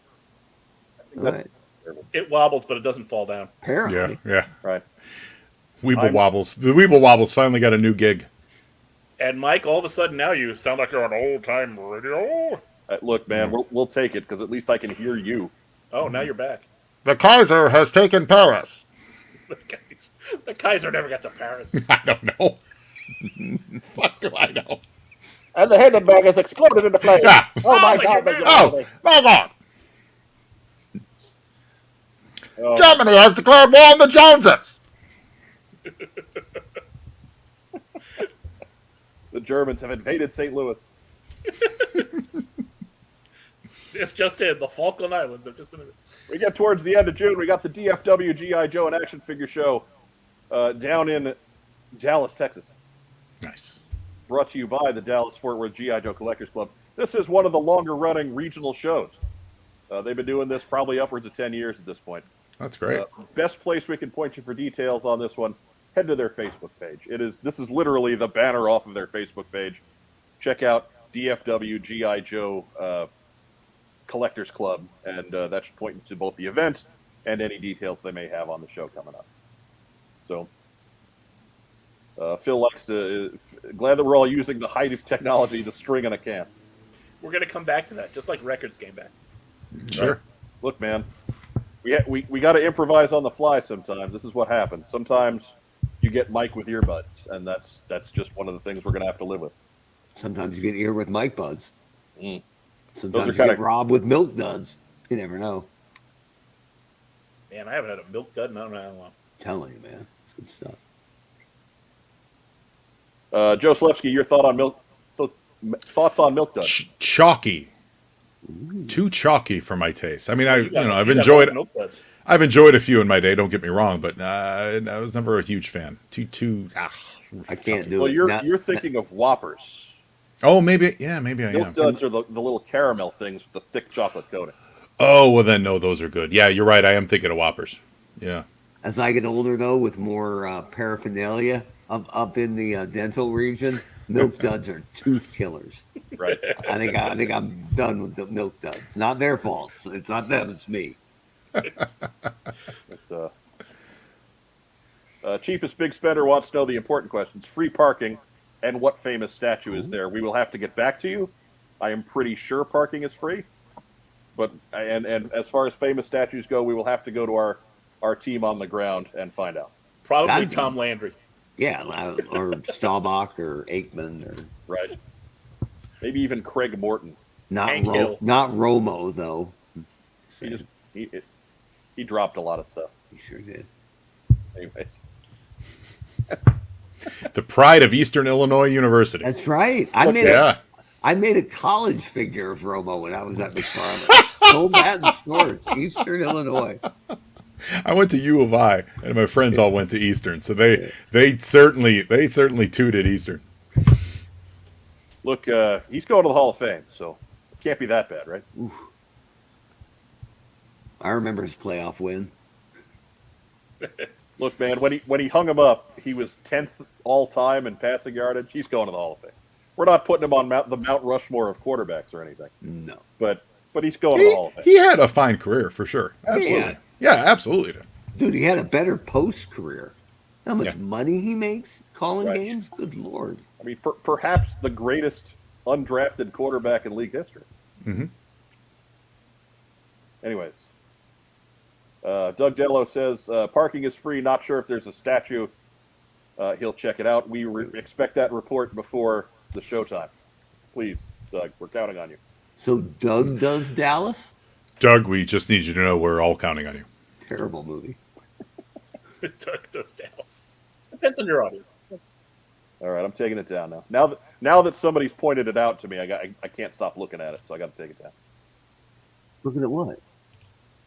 I think All that's right. It wobbles, but it doesn't fall down. Apparently. Yeah. right. Weeble Wobbles. The Weeble Wobbles finally got a new gig. And Mike, all of a sudden now you sound like you're on old time radio. Look, man, we'll take it because at least I can hear you. Oh, now you're back. The Kaiser has taken Paris. The Kaiser never got to Paris. I don't know. Fuck do I know? And the Hindenburg has exploded into flames. Yeah. Oh my my God! goodness. Oh, my God. Oh, Germany has declared war on the Joneses. the Germans have invaded St. Louis. It's just in. The Falkland Islands have just been. We get towards the end of June. We got the DFW GI Joe and action figure show down in Dallas, Texas. Nice. Brought to you by the Dallas Fort Worth GI Joe Collectors Club. This is one of the longer running regional shows. They've been doing this probably upwards of 10 years at this point. That's great. Best place we can point you for details on this one, head to their Facebook page. This is literally the banner off of their Facebook page. Check out DFW GI Joe Collectors Club, and that should point you to both the event and any details they may have on the show coming up. So Phil likes to. Glad that we're all using the height of technology to string in a can. We're going to come back to that, just like records came back. Sure. Right? Look, man, we got to improvise on the fly sometimes. This is what happens. Sometimes you get Mike with earbuds, and that's just one of the things we're going to have to live with. Sometimes you get ear with Mike buds. Mm. Sometimes you get Rob with milk duds. You never know. Man, I haven't had a milk dud in I don't know how long. I'm telling you, man. It's good stuff. Joe Slevsky, your thoughts on milk duds? Chalky. Ooh. Too chalky for my taste. I mean, I've You got enjoyed milk duds. I've enjoyed a few in my day. Don't get me wrong, but I was never a huge fan. Too. I can't do Well, it. you're thinking of Whoppers. Oh, maybe I am. Milk duds are the little caramel things with the thick chocolate coating. Oh, well then, no, those are good. Yeah, you're right. I am thinking of Whoppers. Yeah. As I get older, though, with more paraphernalia up in the dental region, milk duds are tooth killers. Right. I think I'm done with the milk duds. Not their fault. It's not them. It's me. Cheapest Big Spender wants to know the important questions. Free parking and what famous statue is there? We will have to get back to you. I am pretty sure parking is free. But and as far as famous statues go, we will have to go to our team on the ground and find out. Probably That'd be- Tom Landry. Yeah, or Staubach or Aikman or Right. Maybe even Craig Morton. Hank Hill. not Romo though. He dropped a lot of stuff. He sure did. Anyways. The pride of Eastern Illinois University. That's right. I made a college figure of Romo when I was at McFarland. Sold that in stores, Eastern Illinois. I went to U of I, and my friends all went to Eastern, so they certainly tooted Eastern. Look, he's going to the Hall of Fame, so it can't be that bad, right? Oof. I remember his playoff win. Look, man, when he hung him up, he was 10th all time in passing yardage. He's going to the Hall of Fame. We're not putting him on the Mount Rushmore of quarterbacks or anything. No. But he's going to the Hall of Fame. He had a fine career for sure. Absolutely. Yeah, absolutely. Dude, he had a better post career. How much money he makes calling games? Good Lord. I mean, perhaps the greatest undrafted quarterback in league history. Mm-hmm. Anyways, Doug Dello says parking is free. Not sure if there's a statue. He'll check it out. We expect that report before the showtime. Please, Doug, we're counting on you. So Doug does Dallas? Doug, we just need you to know we're all counting on you. Terrible movie. Doug does down. Depends on your audience. All right, I'm taking it down now. Now that somebody's pointed it out to me, I can't stop looking at it, so I got to take it down. Looking at what?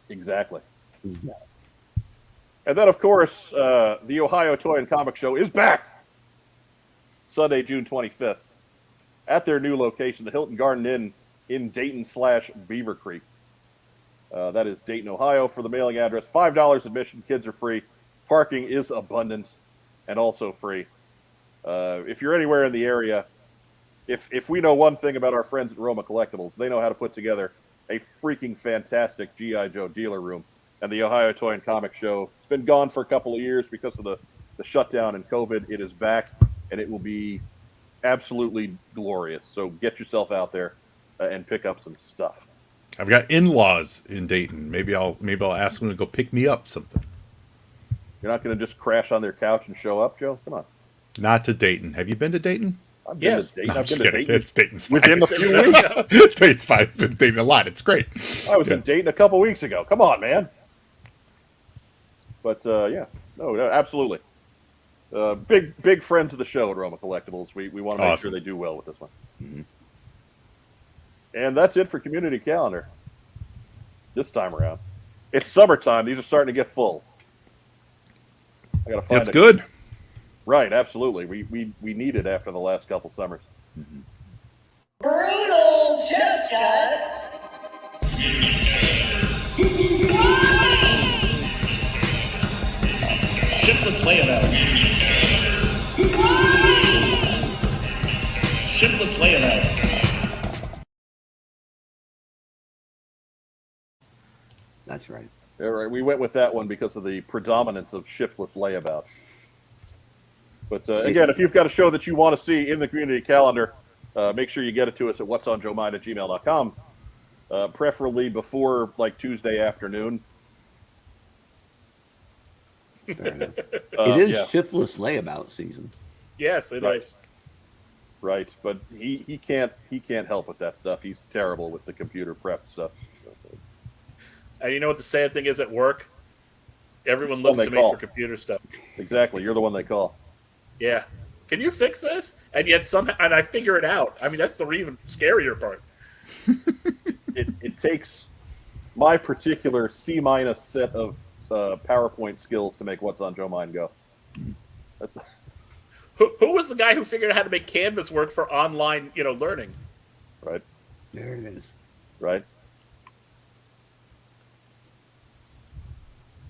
Exactly. Exactly. And then, of course, the Ohio Toy and Comic Show is back Sunday, June 25th, at their new location, the Hilton Garden Inn in Dayton/Beaver Creek. That is Dayton, Ohio, for the mailing address. $5 admission. Kids are free. Parking is abundant and also free. If you're anywhere in the area, if we know one thing about our friends at Roma Collectibles, they know how to put together a freaking fantastic G.I. Joe dealer room. And the Ohio Toy and Comic Show, it's been gone for a couple of years because of the shutdown and COVID. It is back, and it will be absolutely glorious. So get yourself out there and pick up some stuff. I've got in-laws in Dayton. Maybe I'll ask them to go pick me up something. You're not going to just crash on their couch and show up, Joe? Come on. Not to Dayton. Have you been to Dayton? I've been Yes. to Dayton. No, I'm I've just been to kidding. Dayton Dayton's fine. within a few weeks. Dayton's fine. I've been to Dayton a lot. It's great. I was in Dayton a couple weeks ago. Come on, man. But, yeah. No, absolutely. Big friends of the show at Roma Collectibles. We want to make sure they do well with this one. Mm-hmm. And that's it for Community Calendar this time around. It's summertime. These are starting to get full. I gotta find It's good. Right, absolutely. We need it after the last couple summers. Brutal chest cut. Shipless layabout. Shipless layabout. That's right. All right, we went with that one because of the predominance of shiftless layabout. But again, if you've got a show that you want to see in the community calendar, make sure you get it to us at whatsonjoemind@gmail.com, preferably before like Tuesday afternoon. Fair enough. It is yeah. shiftless layabout season. Yes, it is. Right. Right, but he can't help with that stuff. He's terrible with the computer prep stuff. And you know what the sad thing is at work? Everyone looks to me for computer stuff. Exactly, you're the one they call. Yeah. Can you fix this? And yet somehow, and I figure it out. I mean, that's the even scarier part. It takes my particular C- set of PowerPoint skills to make What's on Joe Mind go. That's Who was the guy who figured out how to make Canvas work for online, learning? right. There it is. Right.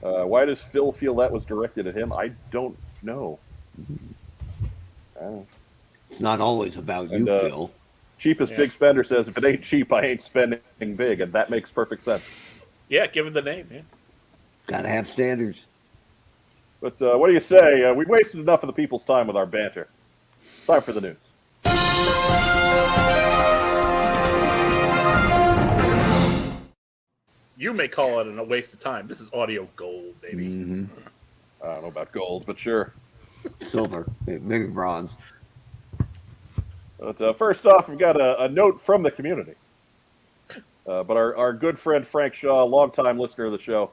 Why does Phil feel that was directed at him? I don't know. It's not always about you, Phil. Cheapest Big Spender says, if it ain't cheap, I ain't spending big, and that makes perfect sense. Yeah, given the name, yeah. Gotta have standards. But what do you say? We wasted enough of the people's time with our banter. It's time for the news. You may call it a waste of time. This is audio gold, baby. Mm-hmm. I don't know about gold, but sure. Silver, maybe bronze. But first off, we've got a note from the community. But our good friend Frank Shaw, longtime listener of the show,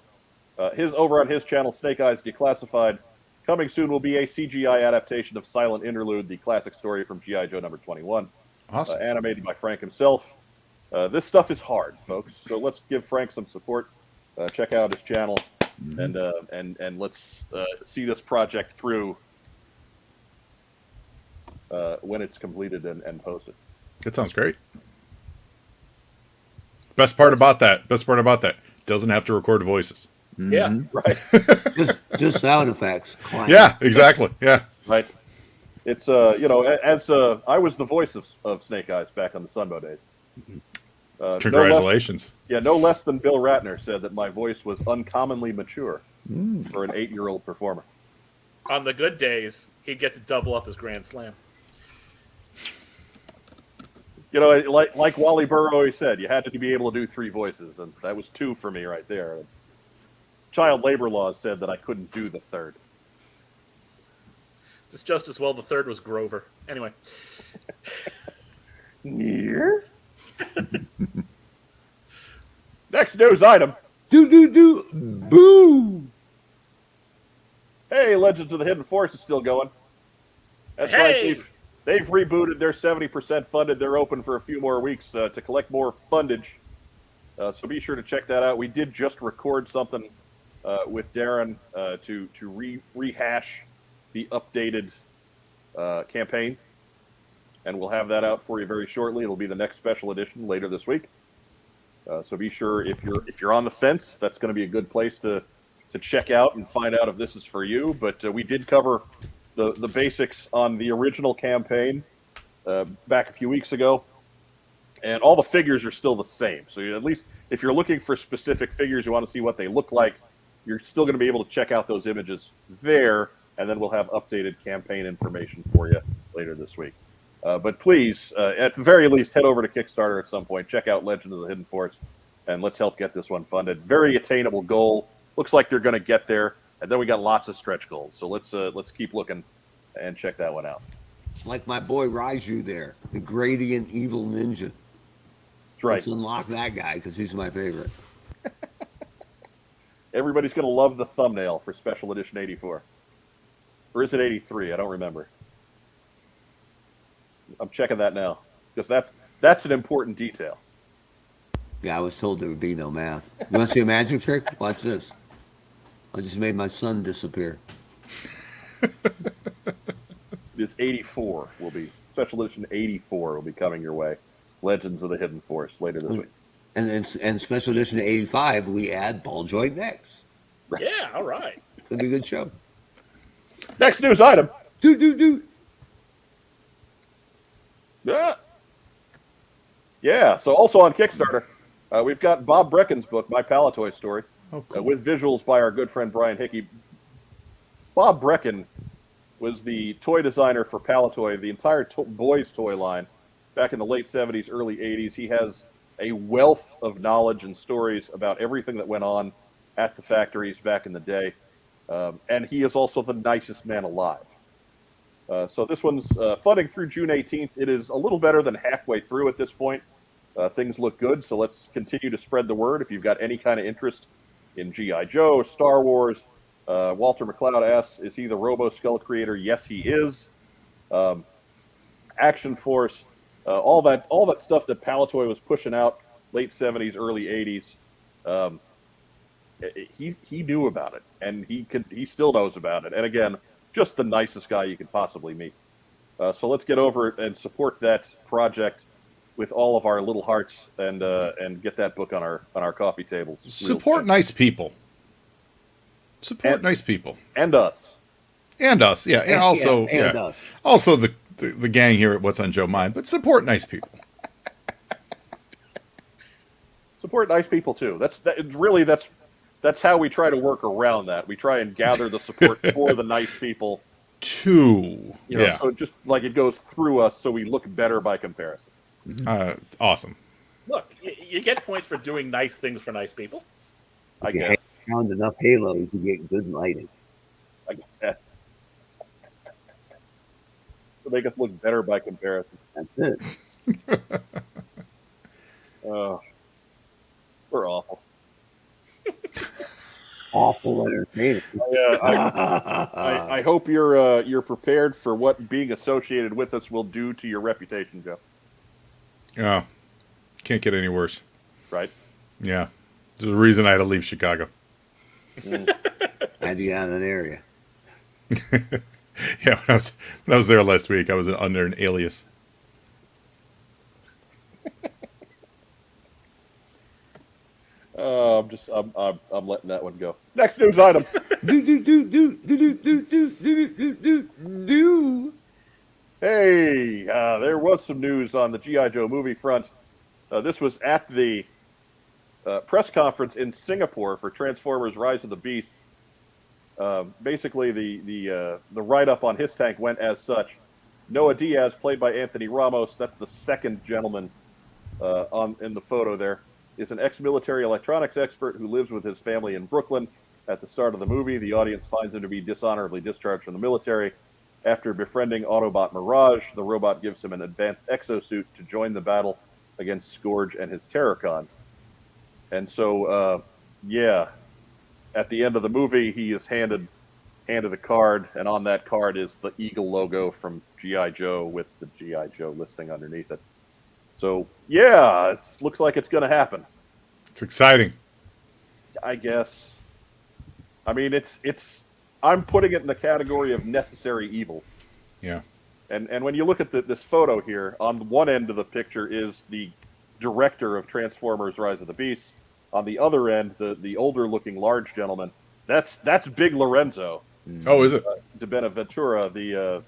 over on his channel, Snake Eyes Declassified, coming soon will be a CGI adaptation of Silent Interlude, the classic story from G.I. Joe number 21. Awesome. Animated by Frank himself. This stuff is hard, folks. So let's give Frank some support. Check out his channel, and let's see this project through when it's completed and posted. It sounds great. Best part about that, doesn't have to record voices. Yeah. Right. just sound effects. Clang. Yeah, exactly. Yeah. Right. It's as I was the voice of Snake Eyes back on the Sunbow days. Congratulations. No less than Bill Ratner said that my voice was uncommonly mature for an 8-year-old performer. On the good days, he'd get to double up his Grand Slam. Like Wally Burr always said, you had to be able to do 3 voices, and that was 2 for me right there. Child labor laws said that I couldn't do the 3rd. Just as well the 3rd was Grover. Anyway. Near. Next news item. Boo! Hey, Legends of the Hidden Force is still going. That's right. They've rebooted. They're 70% funded. They're open for a few more weeks to collect more fundage. So be sure to check that out. We did just record something with Darren to rehash the updated campaign, and we'll have that out for you very shortly. It'll be the next special edition later this week. So be sure if you're on the fence, that's going to be a good place to check out and find out if this is for you. But we did cover the basics on the original campaign back a few weeks ago, and all the figures are still the same. So at least if you're looking for specific figures, you want to see what they look like, you're still going to be able to check out those images there, and then we'll have updated campaign information for you later this week. But please, at the very least, head over to Kickstarter at some point, check out Legend of the Hidden Force, and let's help get this one funded. Very attainable goal. Looks like they're going to get there, and then we got lots of stretch goals. So let's keep looking and check that one out. Like my boy Raiju there, the Gradient Evil Ninja. That's right. Let's unlock that guy because he's my favorite. Everybody's going to love the thumbnail for Special Edition 84. Or is it 83? I don't remember. I'm checking that now because that's an important detail. Yeah, I was told there would be no math. You want to see a magic trick? Watch this. I just made my son disappear. This 84 will be special edition 84 will be coming your way. Legends of the Hidden Force later this week. And special edition 85, we add ball joint necks. Yeah, all right. It's gonna be a good show. Next news item. Do. Yeah. So also on Kickstarter, we've got Bob Brecken's book, My Palatoy Story, Oh, cool. with visuals by our good friend Brian Hickey. Bob Brecken was the toy designer for Palatoy, the entire boys' toy line, back in the late 70s, early 80s. He has a wealth of knowledge and stories about everything that went on at the factories back in the day. And he is also the nicest man alive. So this one's funding through June 18th. It is a little better than halfway through at this point. Things look good, so let's continue to spread the word. If you've got any kind of interest in G.I. Joe, Star Wars, Walter McLeod asks, is he the Robo Skull creator? Yes, he is. Action Force, all that stuff that Palatoy was pushing out late 70s, early 80s. He knew about it, and he still knows about it. And again, just the nicest guy you could possibly meet. So let's get over it and support that project with all of our little hearts, and get that book on our coffee tables. Support nice people. Support nice people. And us. And us, yeah. And also, and us. Also the gang here at What's on Joe Mind, but support nice people. Support nice people too. That's how we try to work around that. We try and gather the support for the nice people. So just like it goes through us, so we look better by comparison. Awesome. Look, you get points for doing nice things for nice people. I You guess. found enough halos to get good lighting. I guess. To make us look better by comparison. That's it. We're awful. Awful entertaining. I hope you're prepared for what being associated with us will do to your reputation, Joe. Yeah. Can't get any worse. Right? Yeah. There's a reason I had to leave Chicago. I had to get out of that area. Yeah, when I was there last week, I was under an alias. I'm letting that one go. Next news item. Hey, there was some news on the G.I. Joe movie front. This was at the press conference in Singapore for Transformers: Rise of the Beasts. Basically, the write-up on his tank went as such. Noah Diaz, played by Anthony Ramos, that's the second gentleman in the photo there, is an ex-military electronics expert who lives with his family in Brooklyn. At the start of the movie, the audience finds him to be dishonorably discharged from the military. After befriending Autobot Mirage, the robot gives him an advanced exosuit to join the battle against Scourge and his Terrorcon. And so, at the end of the movie, he is handed a card, and on that card is the Eagle logo from G.I. Joe with the G.I. Joe listing underneath it. So, it looks like it's going to happen. It's exciting. I guess. I mean, it's. I'm putting it in the category of necessary evil. Yeah. And when you look at this photo here, on one end of the picture is the director of Transformers: Rise of the Beasts. On the other end, the older-looking large gentleman, that's Big Lorenzo. Oh, is it? De Benaventura, the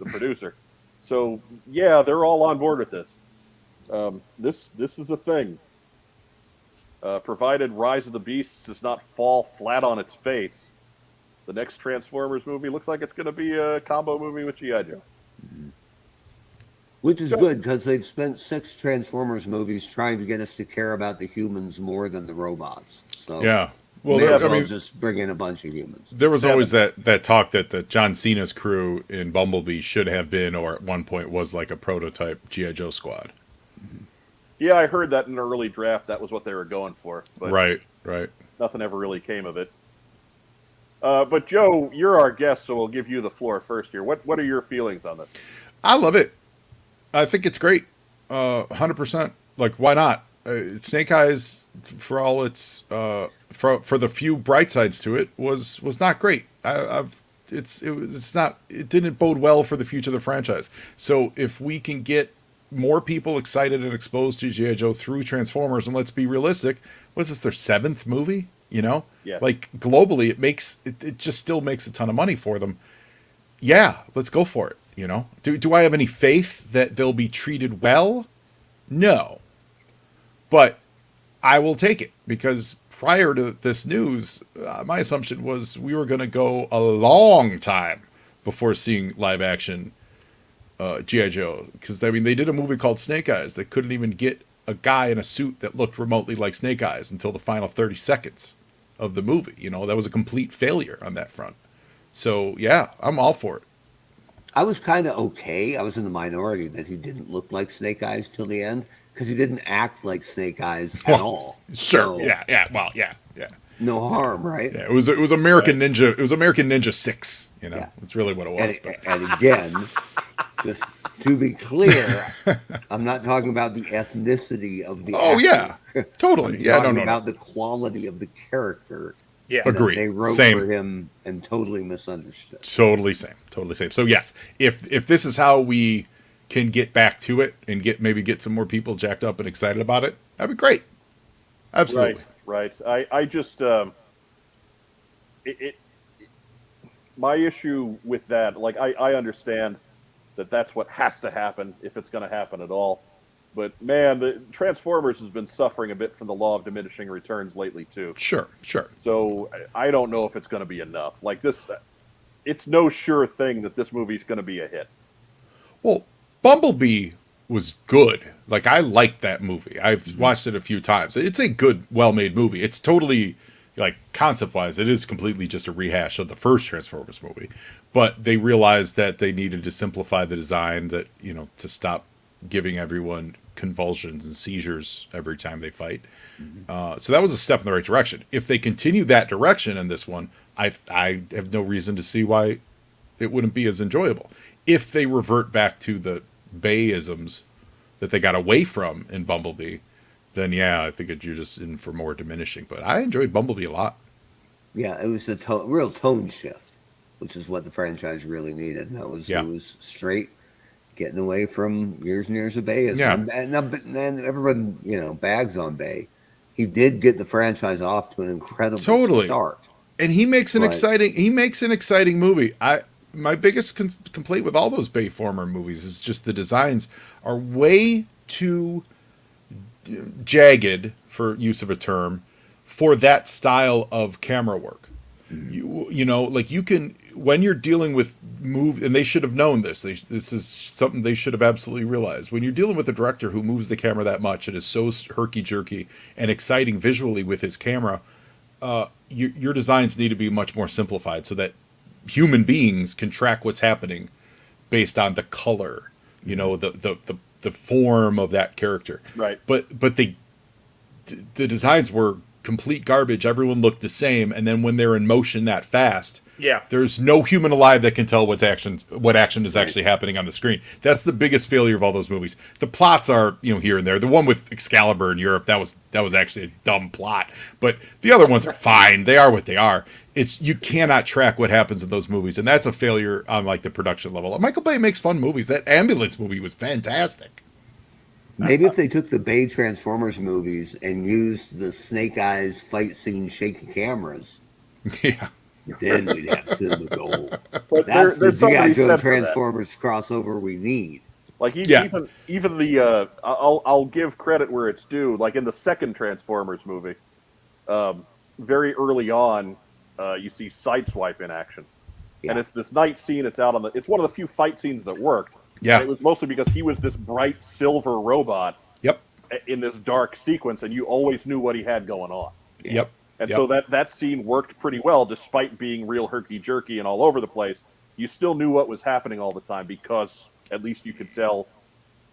producer. So they're all on board with this. This is a thing. Provided Rise of the Beasts does not fall flat on its face, the next Transformers movie looks like it's going to be a combo movie with G.I. Joe. Which is good, because they've spent 6 Transformers movies trying to get us to care about the humans more than the robots. So Yeah. Well, may as I well mean, just bring in a bunch of humans. there was always that talk that the John Cena's crew in Bumblebee should have been, or at one point was like a prototype G.I. Joe squad. Yeah, I heard that in an early draft. That was what they were going for. But Right. nothing ever really came of it. But Joe, you're our guest, so we'll give you the floor first here. What are your feelings on this? I love it. I think it's great. 100%. Like, why not? Snake Eyes, for all its for the few bright sides to it, was not great. It didn't bode well for the future of the franchise. So if we can get more people excited and exposed to G.I. Joe through Transformers, and let's be realistic, what's this, their 7th movie? You know, Yeah. like globally, it just still makes a ton of money for them. Yeah, let's go for it. You know, do I have any faith that they'll be treated well? No, but I will take it, because prior to this news, my assumption was we were going to go a long time before seeing live action G.I. Joe, because I mean they did a movie called Snake Eyes that couldn't even get a guy in a suit that looked remotely like Snake Eyes until the final 30 seconds of the movie. You know, that was a complete failure on that front. So yeah, I'm all for it. I was kind of okay. I was in the minority that he didn't look like Snake Eyes till the end, because he didn't act like Snake Eyes at all. Sure. So, Yeah. Well, yeah. no harm, right? Yeah, it was American Ninja. It was American Ninja 6. You know, Yeah. That's really what it was. And again, just to be clear, I'm not talking about the ethnicity of the Oh actor. yeah, totally. I'm Yeah, talking no. about the quality of the character Yeah. that Agreed. they wrote Same. for him and totally misunderstood. Totally same. So yes, if this is how we can get back to it and get some more people jacked up and excited about it, that'd be great. Absolutely. Right. I just my issue with that, like I understand that that's what has to happen if it's going to happen at all. But man, the Transformers has been suffering a bit from the law of diminishing returns lately too. Sure. So I don't know if it's going to be enough. Like this, it's no sure thing that this movie's going to be a hit. Well, Bumblebee was good. Like, I liked that movie. I've watched it a few times. It's a good, well-made movie. It's totally, like, concept-wise, it is completely just a rehash of the first Transformers movie. But they realized that they needed to simplify the design, that, you know, to stop giving everyone convulsions and seizures every time they fight. So that was a step in the right direction. If they continue that direction in this one, I have no reason to see why it wouldn't be as enjoyable. If they revert back to the Bay-isms that they got away from in Bumblebee, then yeah, I think you're just in for more diminishing. But I enjoyed Bumblebee a lot. Yeah, it was a real tone shift, which is what the franchise really needed. And that was Yeah. it was straight getting away from years and years of Bayism. Yeah. And then everyone, bags on Bay. He did get the franchise off to an incredible start. And he makes an But- exciting movie. My biggest complaint with all those Bayformer movies is just the designs are way too jagged, for use of a term, for that style of camera work. You know, like you can, when you're dealing with and they should have known this. This is something they should have absolutely realized. When you're dealing with a director who moves the camera that much and is so herky-jerky and exciting visually with his camera, your designs need to be much more simplified so that human beings can track what's happening based on the color, the form of that character. Right. But the designs were complete garbage. Everyone looked the same, and then when they're in motion that fast, Yeah. there's no human alive that can tell what action is actually happening on the screen. That's the biggest failure of all those movies. The plots are, here and there. The one with Excalibur in Europe, that was actually a dumb plot. But the other ones are fine. They are what they are. You cannot track what happens in those movies, and that's a failure on like the production level. Michael Bay makes fun movies. That Ambulance movie was fantastic. Maybe if they took the Bay Transformers movies and used the Snake Eyes fight scene shaky cameras, Yeah. then we'd have cinema gold. But That's the there's something to G.I. be Joe said for that. Transformers crossover we need. Like Yeah. even the I'll give credit where it's due. Like in the second Transformers movie, very early on, you see Sideswipe in action, Yeah. and it's this night scene. It's one of the few fight scenes that worked. Yeah. And it was mostly because he was this bright silver robot Yep. in this dark sequence, and you always knew what he had going on. Yep. And Yep. so that scene worked pretty well, despite being real herky-jerky and all over the place. You still knew what was happening all the time because at least you could tell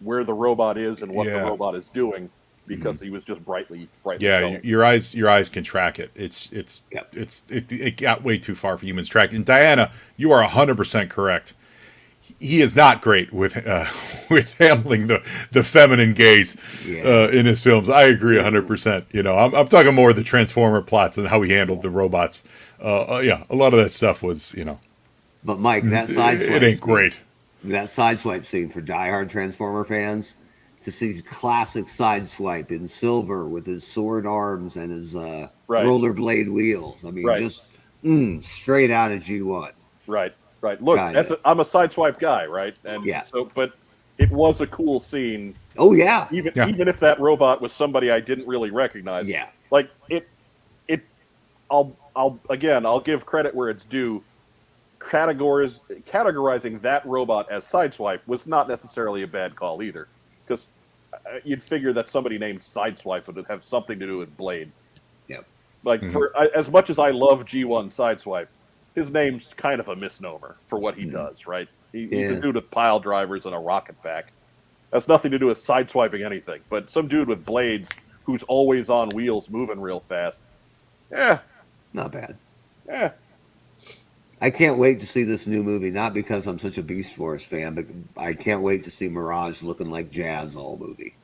where the robot is and what the Yeah. robot is doing because he was just brightly Yeah, glowing. your eyes can track it. It got way too far for humans to track. And Diana, you are 100% correct. he is not great with with handling the feminine gaze in his films. I agree 100%. You know, I'm talking more the Transformer plots and how he handled the robots. Yeah, a lot of that stuff was, you know. But Mike, that sideswipe It ain't great. That sideswipe scene for diehard Transformer fans, to see classic sideswipe in silver with his sword arms and his rollerblade wheels. I mean, just straight out of G1. Right. Look, I'm a sideswipe guy, right? And so, but it was a cool scene. Oh yeah. Even if that robot was somebody I didn't really recognize. Yeah. Like I'll give credit where it's due. Categorizing that robot as sideswipe was not necessarily a bad call either, because you'd figure that somebody named Sideswipe would have something to do with blades. Yep. Like as much as I love G1 Sideswipe, his name's kind of a misnomer for what he does, right? He's a dude with pile drivers and a rocket pack. That's nothing to do with sideswiping anything. But some dude with blades who's always on wheels moving real fast. Yeah. Not bad. Yeah. I can't wait to see this new movie, not because I'm such a Beast Force fan, but I can't wait to see Mirage looking like Jazz all movie.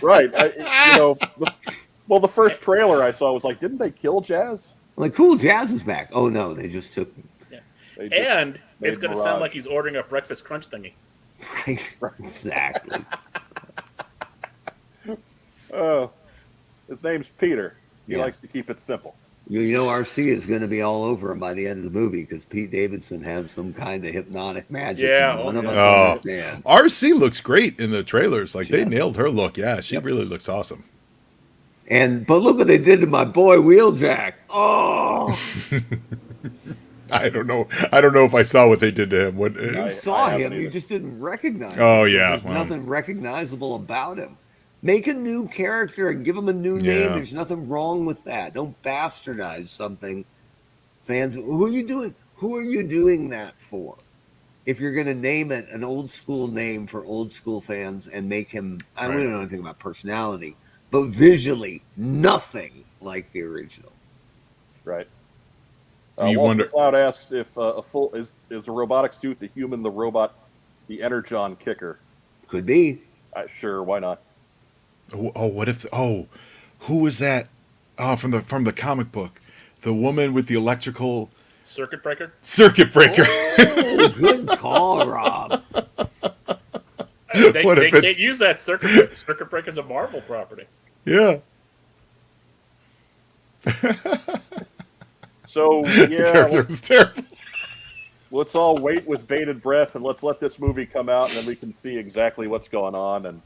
Right. The first trailer I saw was like, didn't they kill Jazz? I'm like, cool, Jazz is back. Oh, no, they just took... Yeah. And it's going to sound like he's ordering a breakfast crunch thingy. Right. Exactly. Oh, his name's Peter. He likes to keep it simple. You know, RC is going to be all over him by the end of the movie because Pete Davidson has some kind of hypnotic magic. Yeah, none of us understand. RC looks great in the trailers. Like they nailed her look. Yeah, she really looks awesome. But look what they did to my boy Wheeljack. Oh, I don't know if I saw what they did to him. You saw him, you just didn't recognize him. Oh yeah, there's nothing recognizable about him. Make a new character and give him a new name. There's nothing wrong with that. Don't bastardize something. Fans, who are you doing that for? If you're going to name it an old school name for old school fans and make him, I don't know anything about personality, but visually nothing like the original. Right. You Walter Cloud asks if is a robotic suit the human, the robot, the Energon kicker. Could be. Sure, why not? Oh, what if? Oh, who was that? Oh, from the comic book, the woman with the electrical circuit breaker. Oh, good call, Rob. They can't use that circuit breaker. Circuit breaker's a Marvel property. Yeah. So character was terrible. Let's all wait with bated breath and let's let this movie come out, and then we can see exactly what's going on and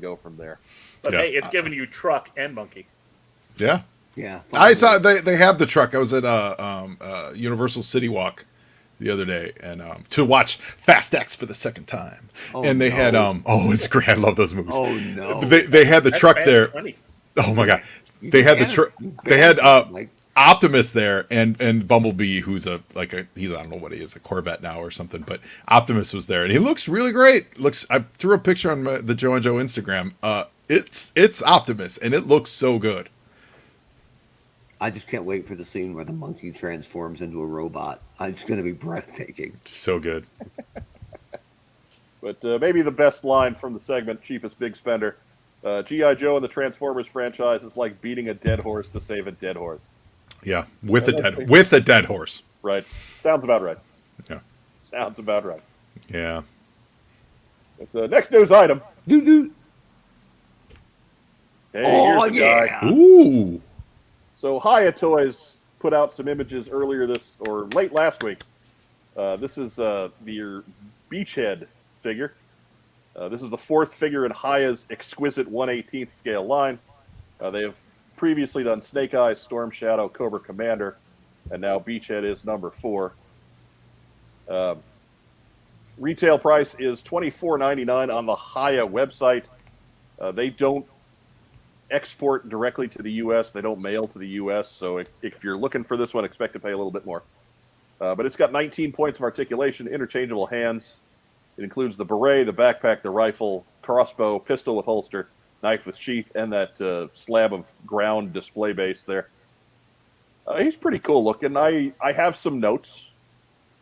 go from there. But hey, it's giving you truck and monkey. Yeah. Yeah. I saw they have the truck. I was at Universal City Walk the other day and to watch Fast X for the second time. And they had it's great. I love those movies. Oh no. They had the truck there. 20. Oh my god. They had the truck. They had Optimus there and Bumblebee, who's he's I don't know what he is, a Corvette now or something, but Optimus was there and he looks really great. I threw a picture on the Joe and Joe Instagram. It's Optimus and it looks so good. I just can't wait for the scene where the monkey transforms into a robot. It's going to be breathtaking. So good. But maybe the best line from the segment, Cheapest Big Spender. G.I. Joe and the Transformers franchise is like beating a dead horse to save a dead horse. Yeah, with a dead horse. Right. Sounds about right. Yeah. Sounds about right. Yeah. It's next news item. Doo-doo. Hey, here's the guy. Ooh. So Hiya Toys put out some images earlier late last week. This is your Beachhead figure. This is the fourth figure in Hiya's exquisite 1/18th scale line. They have previously done Snake Eyes, Storm Shadow, Cobra Commander, and now Beachhead is number 4. Retail price is $24.99 on the Hiya website. They don't export directly to the U.S. They don't mail to the U.S., so if you're looking for this one, expect to pay a little bit more. But it's got 19 points of articulation, interchangeable hands. It includes the beret, the backpack, the rifle, crossbow, pistol with holster, knife with sheath, and that slab of ground display base there. He's pretty cool looking. I have some notes,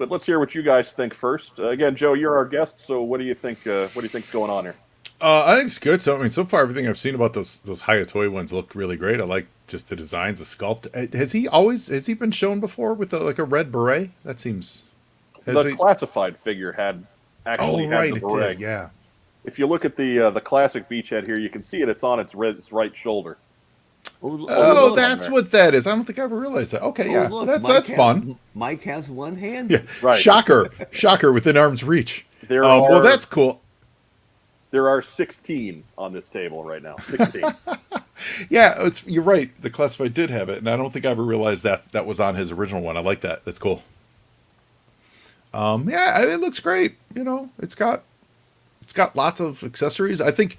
but let's hear what you guys think first. Again, Joe, you're our guest, so what do you think? What do you think's going on here? I think it's good. So I mean, so far everything I've seen about those Hayatoi ones look really great. I like just the designs, the sculpt. Has he been shown before with like a red beret? That seems. The classified figure had actually had the beret. It did, yeah. If you look at the classic beachhead here, you can see it's on its right shoulder. Oh, that's what that is. I don't think I ever realized that. Okay, yeah, look, that's fun. Mike has one hand. Yeah, right. Shocker within arm's reach. Well, that's cool. There are 16 on this table right now. 16. Yeah, you're right. The classified did have it, and I don't think I ever realized that was on his original one. I like that. That's cool. Yeah, it looks great. You know, it's got lots of accessories. I think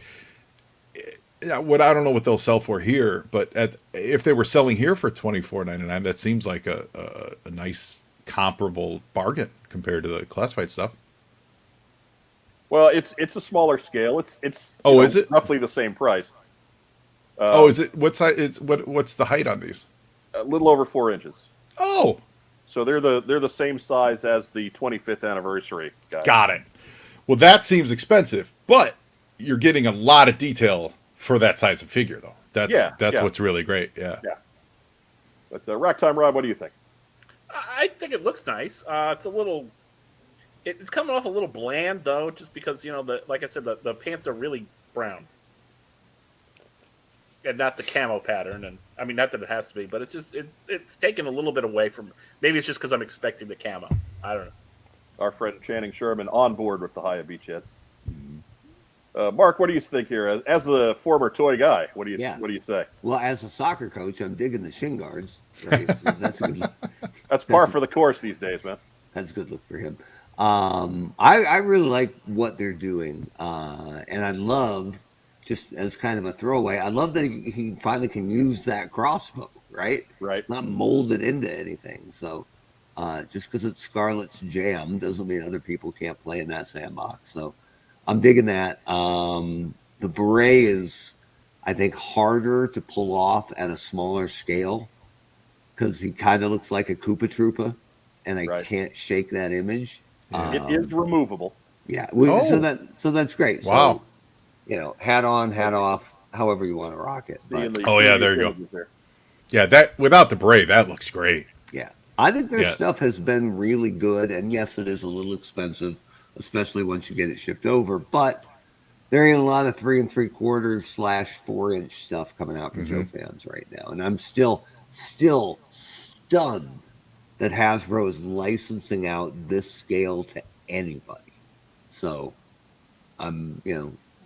I don't know what they'll sell for here, but if they were selling here for $24.99, that seems like a nice comparable bargain compared to the classified stuff. Well, it's a smaller scale. It's is it roughly the same price? Is it what size? What's the height on these? A little over 4 inches. Oh, so they're the same size as the 25th anniversary guys. Got it. Well, that seems expensive, but you're getting a lot of detail for that size of figure, though. That's what's really great. Yeah. But Rack Time Rob, what do you think? I think it looks nice. It's a little. It's coming off a little bland though, just because like I said, the pants are really brown, and not the camo pattern. And I mean, not that it has to be, but it's taken a little bit away from. Maybe it's just because I'm expecting the camo. I don't know. Our friend Channing Sherman on board with the Haya Beachhead. Mark, what do you think here? As the former toy guy, what do you say? Well, as a soccer coach, I'm digging the shin guards. Right? That's a good look. That's par for the course these days, man. That's a good look for him. I really like what they're doing, and I love, just as kind of a throwaway, I love that he finally can use that crossbow, right? Right. Not molded into anything. So just because it's Scarlett's jam doesn't mean other people can't play in that sandbox. So I'm digging that. The beret is, I think, harder to pull off at a smaller scale because he kind of looks like a Koopa Troopa, and I can't shake that image. It is removable. Yeah, so that's great. Wow. So, hat on, hat off, however you want to rock it. But, there you go. Yeah, that without the beret, that looks great. Yeah, I think their stuff has been really good, and yes, it is a little expensive, especially once you get it shipped over. But there ain't a lot of 3 3/4 / 4 inch stuff coming out for Joe fans right now, and I'm still stunned that Hasbro is licensing out this scale to anybody. So,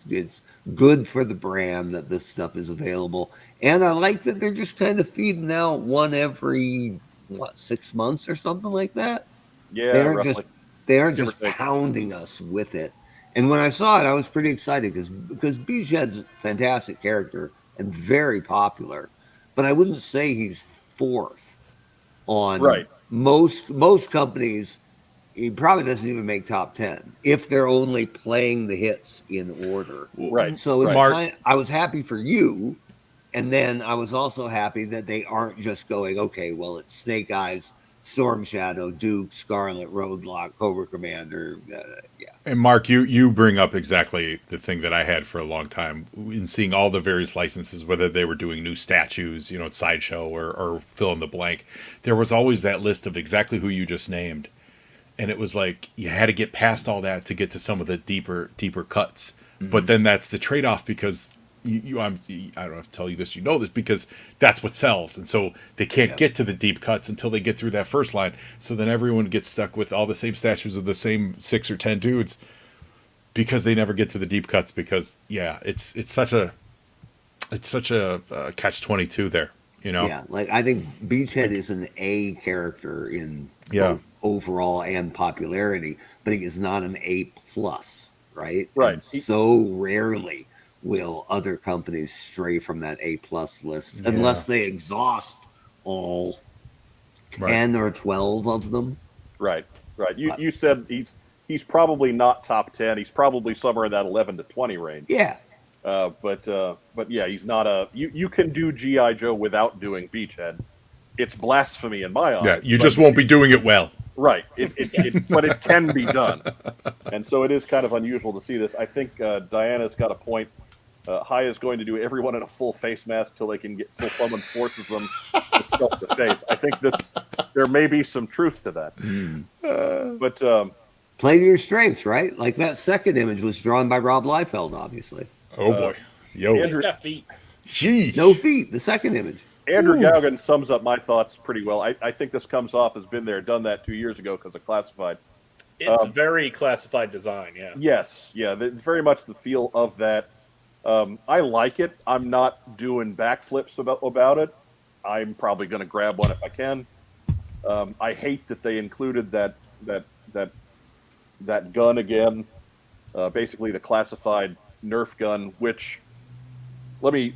it's good for the brand that this stuff is available, and I like that they're just kind of feeding out one every 6 months or something like that. Yeah, they aren't just pounding us with it. And when I saw it, I was pretty excited because Beachhead's a fantastic character and very popular, but I wouldn't say he's fourth on most companies. He probably doesn't even make top 10 if they're only playing the hits in order. Right. So it's I was happy for you, and then I was also happy that they aren't just going, okay, well, it's Snake Eyes, Storm Shadow, Duke, Scarlet, Roadblock, Cobra Commander. And Mark, you bring up exactly the thing that I had for a long time in seeing all the various licenses, whether they were doing new statues, Sideshow or fill in the blank. There was always that list of exactly who you just named. And it was like you had to get past all that to get to some of the deeper cuts. Mm-hmm. But then that's the trade-off because I don't have to tell you this, this, because that's what sells. And so they can't get to the deep cuts until they get through that first line. So then everyone gets stuck with all the same statues of the same 6 or 10 dudes because they never get to the deep cuts because it's such a catch-22 there. Yeah, like I think Beachhead is an A character in both overall and popularity, but he is not an A+, right? Right. And so rarely will other companies stray from that A+ list unless they exhaust all 10 or 12 of them. Right. You said he's probably not top 10. He's probably somewhere in that 11 to 20 range. Yeah. But yeah, he's not a. You can do G.I. Joe without doing Beachhead. It's blasphemy in my eyes. Yeah, you just won't be doing it well. Right. But it can be done. And so it is kind of unusual to see this. I think Diana's got a point. High is going to do everyone in a full face mask till they can get, till someone forces them to stuff the face. I think there may be some truth to that. But Play to your strengths, right? Like that second image was drawn by Rob Liefeld, obviously. Oh boy, yo, He's Andrew, got feet. sheesh. No feet. The second image. Andrew Gauguin sums up my thoughts pretty well. I think this comes off as been there, done that 2 years ago because of Classified. It's very classified design, yeah. Yes, yeah, it's very much the feel of that. I like it. I'm not doing backflips about it. I'm probably going to grab one if I can. I hate that they included that gun again, basically the classified Nerf gun. Which let me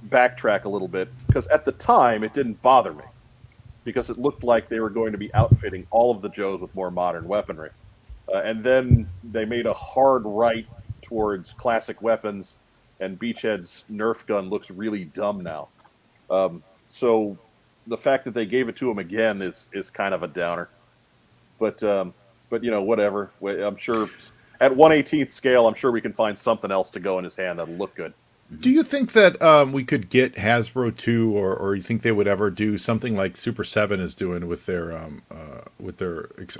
backtrack a little bit, because at the time it didn't bother me because it looked like they were going to be outfitting all of the Joes with more modern weaponry, and then they made a hard right towards classic weapons. And Beachhead's Nerf gun looks really dumb now. So the fact that they gave it to him again is kind of a downer. But you know, whatever. I'm sure at 1/18th scale, I'm sure we can find something else to go in his hand that'll look good. Do you think that we could get Hasbro to, or you think they would ever do something like Super 7 is doing with their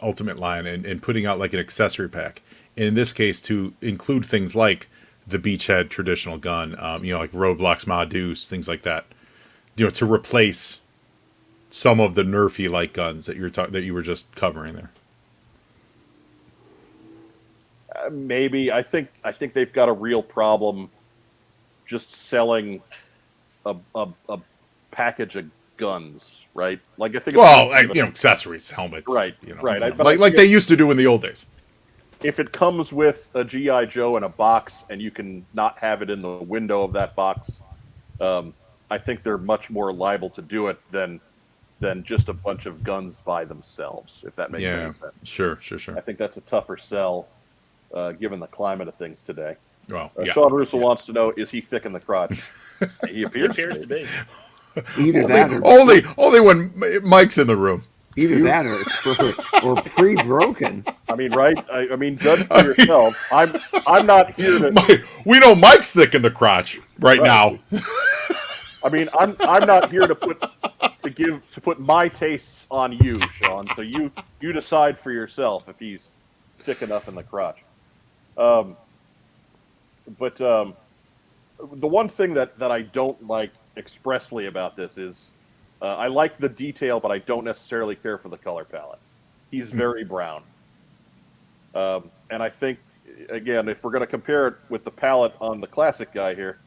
Ultimate line and putting out like an accessory pack? And in this case, to include things like the Beachhead traditional gun, you know, like Roadblocks Ma Deuce, things like that, you know, to replace some of the Nerfy like guns that you were just covering there. Maybe. I think they've got a real problem just selling a package of guns, right? Like I think. Well, you know, accessories, helmets, right? You know, right. Like they used to do in the old days. If it comes with a G.I. Joe in a box and you can not have it in the window of that box, I think they're much more liable to do it than just a bunch of guns by themselves, if that makes any sense. Sure. I think that's a tougher sell, given the climate of things today. Well, Sean Russo wants to know, is he thick in the crotch? He appears to be. Either that or only when Mike's in the room. Either that or pre-broken. I mean, right? I mean, judge for yourself. I'm not here to. We know Mike's thick in the crotch right now. I mean, I'm not here to put my tastes on you, Sean. So you decide for yourself if he's thick enough in the crotch. But the one thing that I don't like expressly about this is I like the detail, but I don't necessarily care for the color palette. He's very brown. And I think, again, if we're going to compare it with the palette on the classic guy here,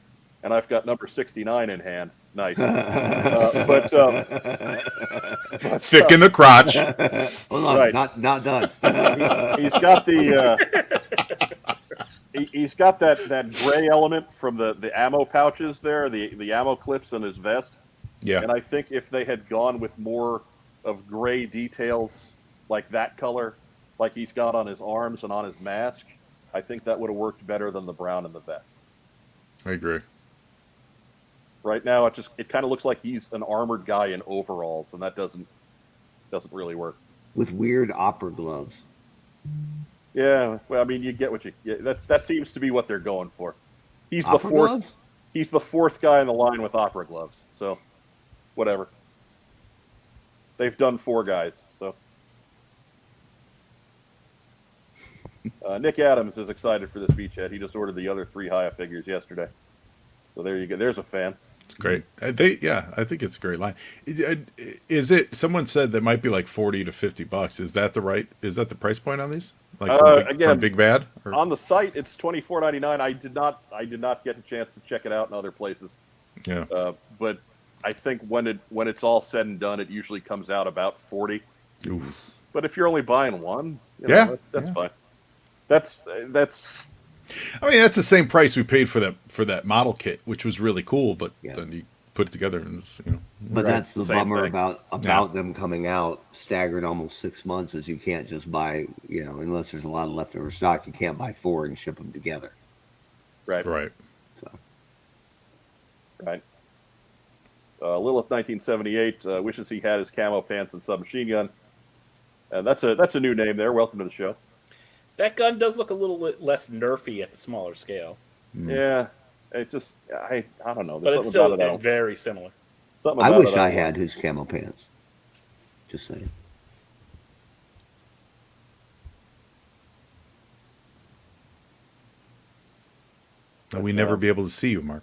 and I've got number 69 in hand. Nice. But thick in the crotch. Hold on, right. not done. He's got he's got that gray element from the ammo pouches there, the ammo clips in his vest. Yeah. And I think if they had gone with more of gray details like that color, like he's got on his arms and on his mask, I think that would have worked better than the brown in the vest. I agree. Right now, it kind of looks like he's an armored guy in overalls, and that doesn't really work. With weird opera gloves. Yeah, well, I mean, you get what you get. That seems to be what they're going for. He's Opera the fourth. gloves? He's the fourth guy in the line with opera gloves. So, whatever. They've done 4 guys. So, Nick Adams is excited for this Beachhead. He just ordered the other 3 Haya figures yesterday. So there you go. There's a fan. It's great. I think it's a great line. Is it? Someone said that might be like $40 to $50. Is that the price point on these? Like from Big Bad? Or? On the site, it's $24.99. I did not get a chance to check it out in other places. Yeah. But I think when it's all said and done, it usually comes out about $40. Oof. But if you're only buying one, that's fine. That's. I mean, that's the same price we paid for that model kit, which was really cool. But then you put it together, and But that's the Same bummer thing. about them coming out staggered almost 6 months, is you can't just buy, unless there's a lot of leftover stock, you can't buy 4 and ship them together. Right. So Right. Lilith 1978 wishes he had his camo pants and submachine gun. And that's a new name there. Welcome to the show. That gun does look a little bit less nerfy at the smaller scale, Yeah, it just I don't know. but There's it's something still about it. I don't. very similar. Something I about wish it. I don't had like. his camo pants. Just saying. And we never be able to see you, Mark.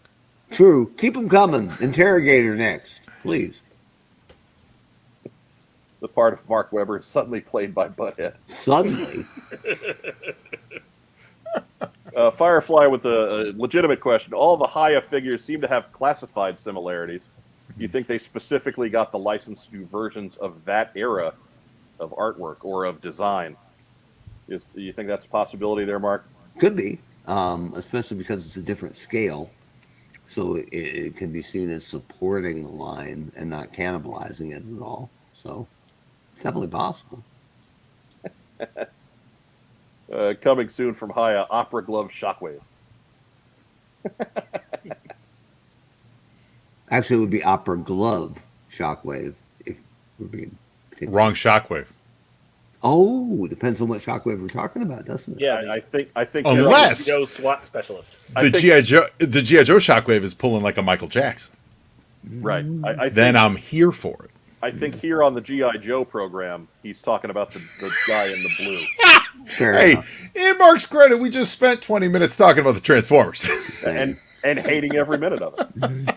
True. Keep them coming. Interrogator next, please. The part of Mark Webber suddenly played by Butthead. Suddenly. Firefly with a legitimate question. All the Haya figures seem to have classified similarities. Do you think they specifically got the license to versions of that era of artwork or of design? Do you think that's a possibility there, Mark? Could be, especially because it's a different scale. So it can be seen as supporting the line and not cannibalizing it at all. So it's definitely possible. Coming soon from Haya, Opera Glove Shockwave. Actually, it would be Opera Glove Shockwave if we're being particular. Wrong shockwave. Oh, depends on what shockwave we're talking about, doesn't it? Yeah, I think Unless Joe SWAT specialist. the GI Joe shockwave is pulling like a Michael Jackson, right. I then think, I'm here for it. I think here on the GI Joe program, he's talking about the guy in the blue. Fair Hey, enough. in Mark's credit, we just spent 20 minutes talking about the Transformers. and hating every minute of it.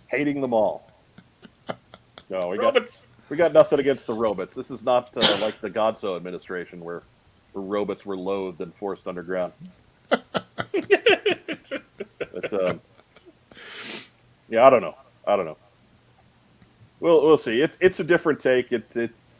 Hating them all. No, we got nothing against the robots. This is not like the Godso administration where robots were loathed and forced underground. But, yeah, I don't know. We'll see. It's a different take. It's.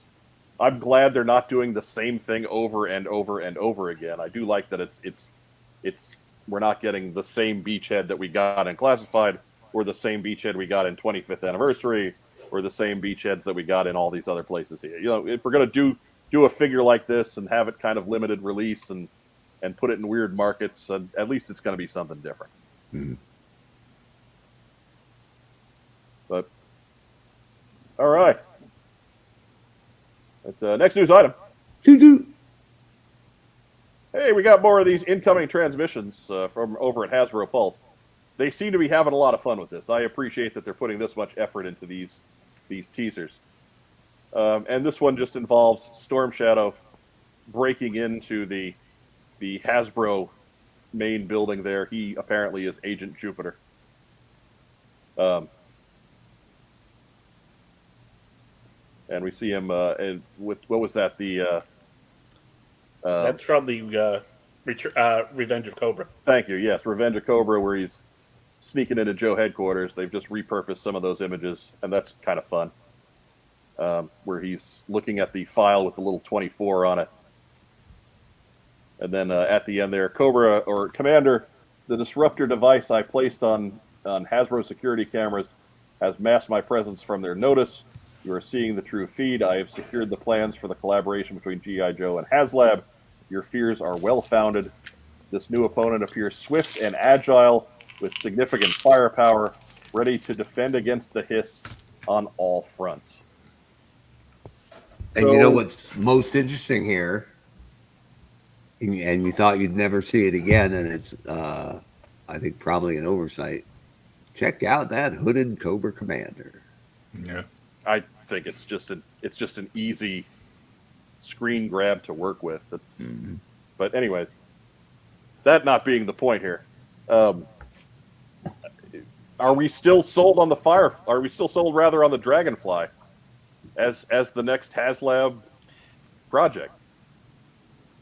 I'm glad they're not doing the same thing over and over and over again. I do like that it's we're not getting the same beachhead that we got in Classified, or the same beachhead we got in 25th Anniversary, or the same beachheads that we got in all these other places here. You know, if we're gonna do a figure like this and have it kind of limited release and put it in weird markets, at least it's going to be something different. Mm-hmm. But all right, that's next news item. Doo-doo. Hey, we got more of these incoming transmissions from over at Hasbro Pulse. They seem to be having a lot of fun with this. I appreciate that they're putting this much effort into these teasers. And this one just involves Storm Shadow breaking into the Hasbro main building there. He apparently is Agent Jupiter. And we see him with, what was that? That's from the Revenge of Cobra. Thank you. Yes, Revenge of Cobra, where he's sneaking into Joe headquarters. They've just repurposed some of those images, and that's kind of fun. Where he's looking at the file with the little 24 on it. And then at the end there, Cobra, or Commander, the disruptor device I placed on Hasbro security cameras has masked my presence from their notice. You are seeing the true feed. I have secured the plans for the collaboration between G.I. Joe and HasLab. Your fears are well-founded. This new opponent appears swift and agile with significant firepower, ready to defend against the hiss on all fronts. And you know what's most interesting here, and you thought you'd never see it again, and it's, I think, probably an oversight. Check out that hooded Cobra Commander. Yeah. I think it's just an easy screen grab to work with. But anyways, that not being the point here, are we still sold on the Fire? Are we still sold rather on the Dragonfly as the next HasLab project?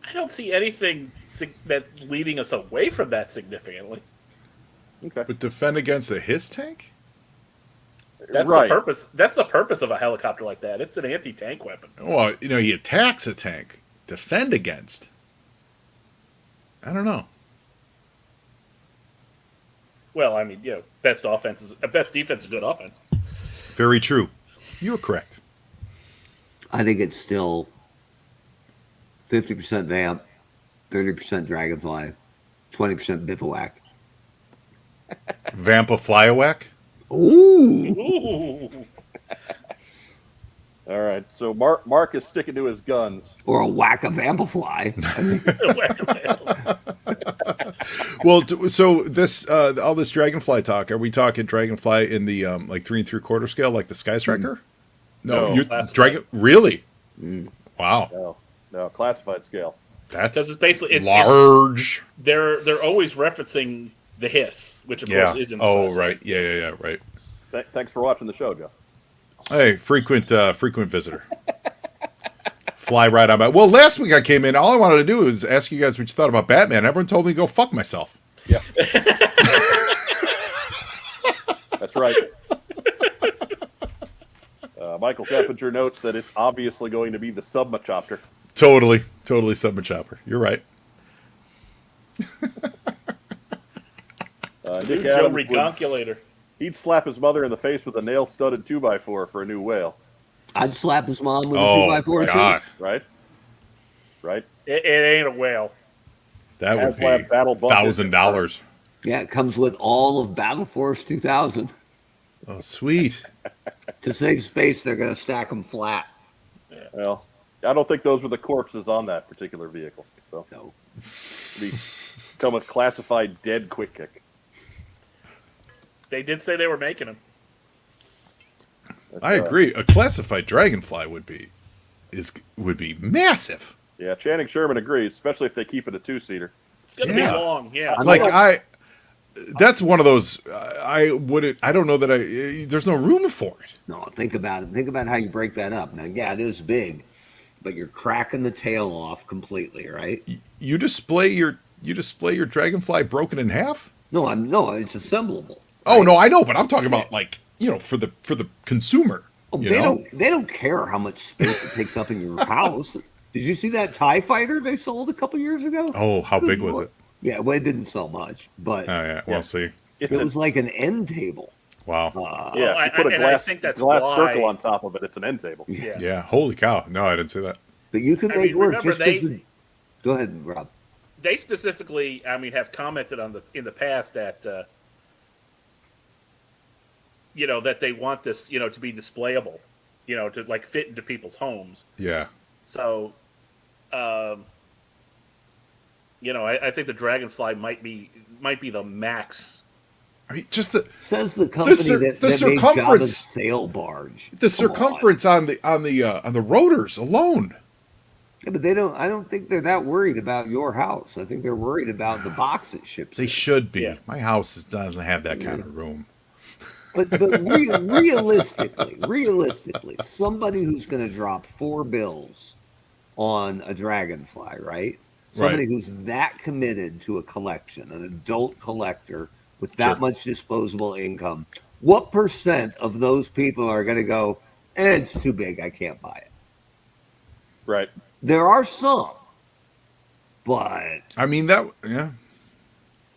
I don't see anything that's leading us away from that significantly. Okay, But defend against a hiss tank? That's right. the purpose. That's the purpose of a helicopter like that. It's an anti-tank weapon. Well, you know, he attacks a tank. Defend against. I don't know. Well, I mean, best defense is good offense. Very true. You're correct. I think it's still 50% Vamp, 30% Dragonfly, 20% Bivouac. Vampa Flyawak? Ooh. Ooh. All right, so Mark is sticking to his guns. Or a whack of amplify. Well, so this all this dragonfly talk. Are we talking dragonfly in the like 3 3/4 scale, like the Sky Striker? No, you classified. dragon really? Mm. Wow, No, classified scale. that's Because it's basically large. they're always referencing the hiss, which of course isn't. Oh, right. Yeah. Right. Thanks for watching the show, Joe. Hey, frequent visitor. Fly right on by. Well, last week I came in. All I wanted to do was ask you guys what you thought about Batman. Everyone told me to go fuck myself. Yeah, that's right. Michael Keppinger notes that it's obviously going to be the Submachopter. Totally Submachopper. You're right. Nick Joe Adams Reconculator. he'd slap his mother in the face with a nail-studded 2x4 for a new whale. I'd slap his mom with a Oh 2x4 God, too. Right? Right? It ain't a whale. that would HasLab Battle be Bump $1,000. Yeah, it comes with all of Battle Force 2000. Oh, sweet. To save space, they're going to stack them flat. Well, I don't think those were the corpses on that particular vehicle. So So, become a classified dead quick kick. They did say they were making them. I agree. A classified dragonfly would be massive. Yeah, Channing Sherman agrees, especially if they keep it a 2-seater. It's gonna Yeah. be long. Yeah. Like that's one of those. I don't know that there's no room for it. no, think about it. Think about how you break that up. Now, yeah, it is big, but you're cracking the tail off completely, right? You display your dragonfly broken in half. No, it's assemblable. Oh no, I know, but I'm talking about like for the consumer. Oh, you they know? don't care how much space it takes up in your house. Did you see that TIE fighter they sold a couple years ago? Oh, how Good big was Lord. it? Yeah, well, it didn't sell much, but Oh yeah, we'll see. It's it was like an end table. Wow. yeah, I- if you put a and I glass, think that's glass why- circle on top of it, it's an end table. Yeah. Yeah. Holy cow! No, I didn't see that. But you can I make mean, work remember just because. Go ahead, Rob. They specifically, have commented on in the past that that they want this, to be displayable, to like fit into people's homes. Yeah. So, I think the Dragonfly might be the max. I mean, just the Says the company that made circumference- Jabba's sail barge. Come on. circumference on the rotors alone. Yeah, but they don't. I don't think they're that worried about your house. I think they're worried about the box it ships. They in. should be. Yeah. My house doesn't have that kind of room. But realistically, somebody who's going to drop 4 bills on a dragonfly, right? Somebody who's that committed to a collection, an adult collector with that Sure. much disposable income, what percent of those people are going to go, it's too big, I can't buy it? Right. There are some, but I mean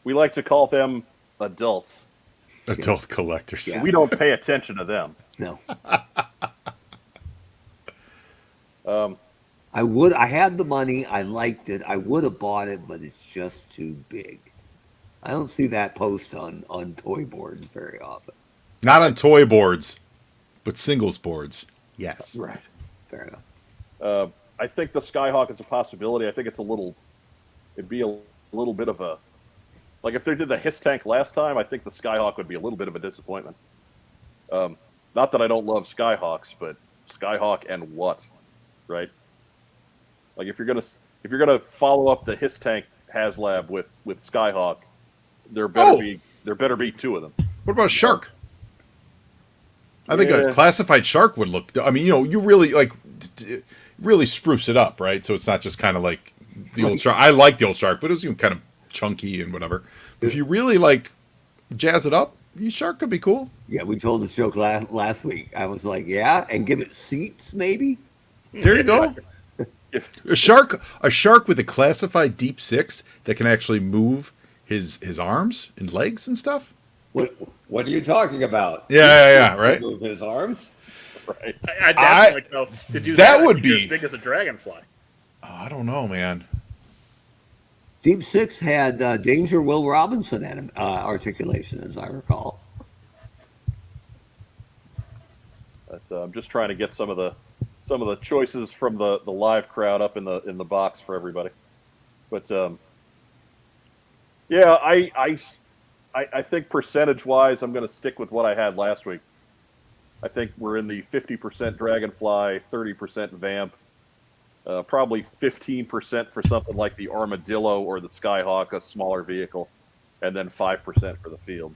We like to call them adults. adult collectors. Yeah. We don't pay attention to them. no. Um, I had the money, I liked it, I would have bought it, but it's just too big. I don't see that post on toy boards very often. Not on toy boards, but singles boards. Yes. Right. Fair enough. I think the Skyhawk is a possibility. I think it'd be a little bit of a, like if they did the Hiss tank last time, I think the Skyhawk would be a little bit of a disappointment. Not that I don't love Skyhawks, but Skyhawk and what, right? Like if you're gonna follow up the Hiss tank HasLab with Skyhawk, there better be 2 of them. What about a shark? I think Yeah. a classified shark would look. I mean, you really really spruce it up, right? So it's not just kind of like the old shark. I like the old shark, but it was kind of chunky and whatever. If you really jazz it up, your shark could be cool. Yeah, we told this joke last week. I was like, yeah, and give it seats maybe. There you go. A shark with a classified deep 6 that can actually move his arms and legs and stuff. What are you talking about? Yeah, right. Move his arms. Right. I definitely know to do that that would I think you're be- as big as a dragonfly. Oh, I don't know, man. Deep 6 had Danger Will Robinson articulation, as I recall. I'm just trying to get some of the some of the choices from the live crowd up in the box for everybody. But yeah, I think percentage wise, I'm going to stick with what I had last week. I think we're in the 50% Dragonfly, 30% Vamp, probably 15% for something like the Armadillo or the Skyhawk, a smaller vehicle, and then 5% for the field.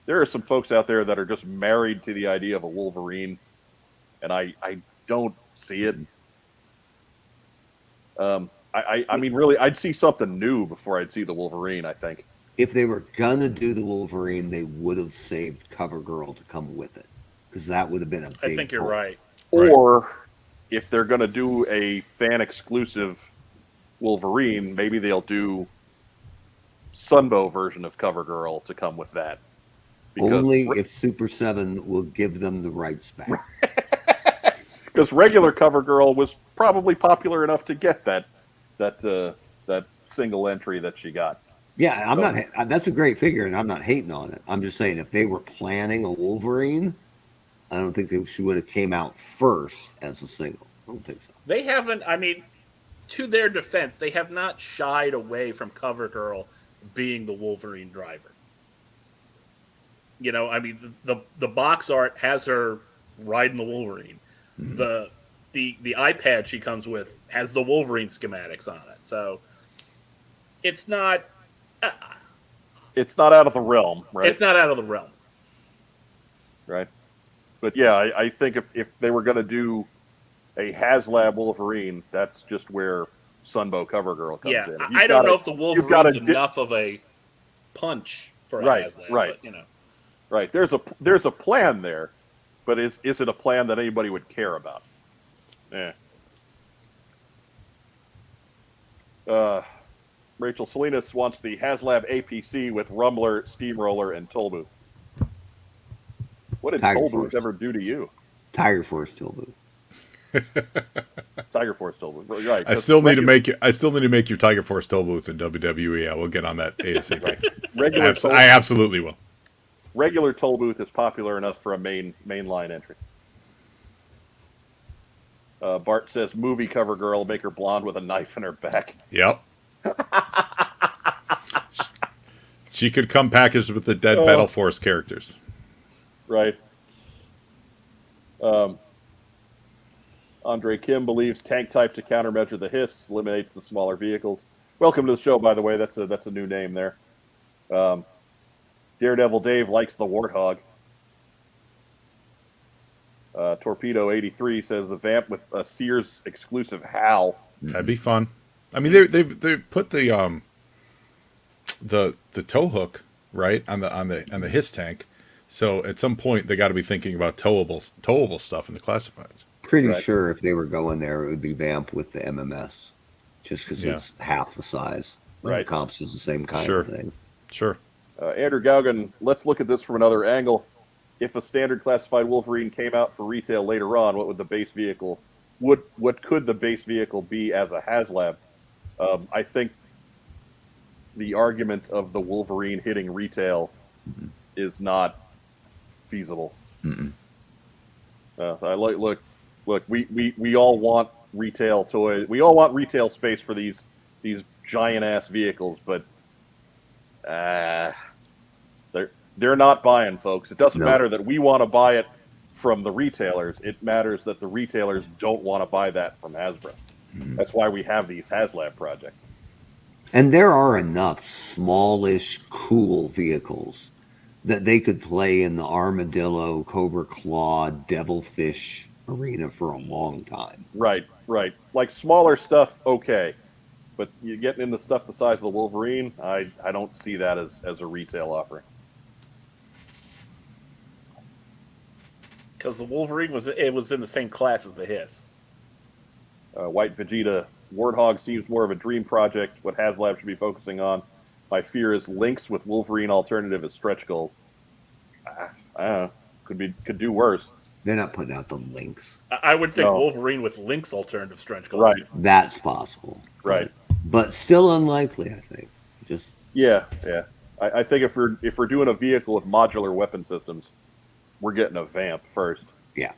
There are some folks out there that are just married to the idea of a Wolverine, and I don't see it. I mean, really, I'd see something new before I'd see the Wolverine, I think. If they were gonna do the Wolverine, they would have saved CoverGirl to come with it, because that would have been a big I think you're pull. right. Or if they're going to do a fan exclusive Wolverine, maybe they'll do Sunbow version of CoverGirl to come with that. Only if Super 7 will give them the rights back. Because regular CoverGirl was probably popular enough to get that single entry that she got. Yeah, I'm not. That's a great figure, and I'm not hating on it. I'm just saying, if they were planning a Wolverine, I don't think she would have came out first as a single. I don't think so. They haven't. I mean, to their defense, they have not shied away from CoverGirl being the Wolverine driver. You know, I mean, the box art has her riding the Wolverine. Mm-hmm. The iPad she comes with has the Wolverine schematics on it. So it's not. It's not out of the realm, right? It's not out of the realm, right? But yeah, I think if they were going to do a HasLab Wolverine, that's just where Sunbow CoverGirl comes in. I don't know if the Wolverine's enough of a punch for a HasLab. Right. But, you know. Right. There's a plan there, but is it a plan that anybody would care about? Rachel Salinas wants the HasLab APC with Rumbler, Steamroller, and Tollbooth. What did Tollbooth ever do to you? Tiger Force Tollbooth. Tiger Force Tollbooth. Right. I still need to make your Tiger Force Tollbooth in WWE. I will get on that ASAP. Right. I absolutely will. Regular Tollbooth is popular enough for a mainline entry. Bart says movie cover girl, make her blonde with a knife in her back. Yep. She could come packaged with the Dead Battle Force characters. Right. Andre Kim believes tank type to countermeasure the hiss eliminates the smaller vehicles. Welcome to the show, by the way. That's a new name there. Daredevil Dave likes the Warthog. Torpedo 83 says the Vamp with a Sears exclusive HAL. That'd be fun. I mean, they put the tow hook right on the hiss tank. So at some point they got to be thinking about towable stuff in the classifieds. Pretty sure if they were going there, it would be Vamp with the MMS, just because it's half the size. Right, the comps is the same kind of thing. Sure. Andrew Gaugan, let's look at this from another angle. If a standard classified Wolverine came out for retail later on, what would the base vehicle? What could the base vehicle be as a HasLab? I think the argument of the Wolverine hitting retail is not feasible. Look. We all want retail toys. We all want retail space for these giant ass vehicles, but they're not buying, folks. It doesn't matter that we want to buy it from the retailers. It matters that the retailers don't want to buy that from Hasbro. That's why we have these HasLab projects. And there are enough smallish, cool vehicles that they could play in the Armadillo, Cobra Claw, Devilfish arena for a long time. Right. Like smaller stuff, okay. But you're getting into stuff the size of the Wolverine, I don't see that as a retail offering. Because the Wolverine was in the same class as the Hiss. White Vegeta, Warthog seems more of a dream project. What HasLab should be focusing on. My fear is Lynx with Wolverine alternative as stretch goals. I don't know. Could do worse. They're not putting out the Lynx. I would think Wolverine with Lynx alternative stretch goals. Right. That's possible. Right. But still unlikely, I think. Yeah. I think if we're doing a vehicle with modular weapon systems, we're getting a Vamp first. Yeah.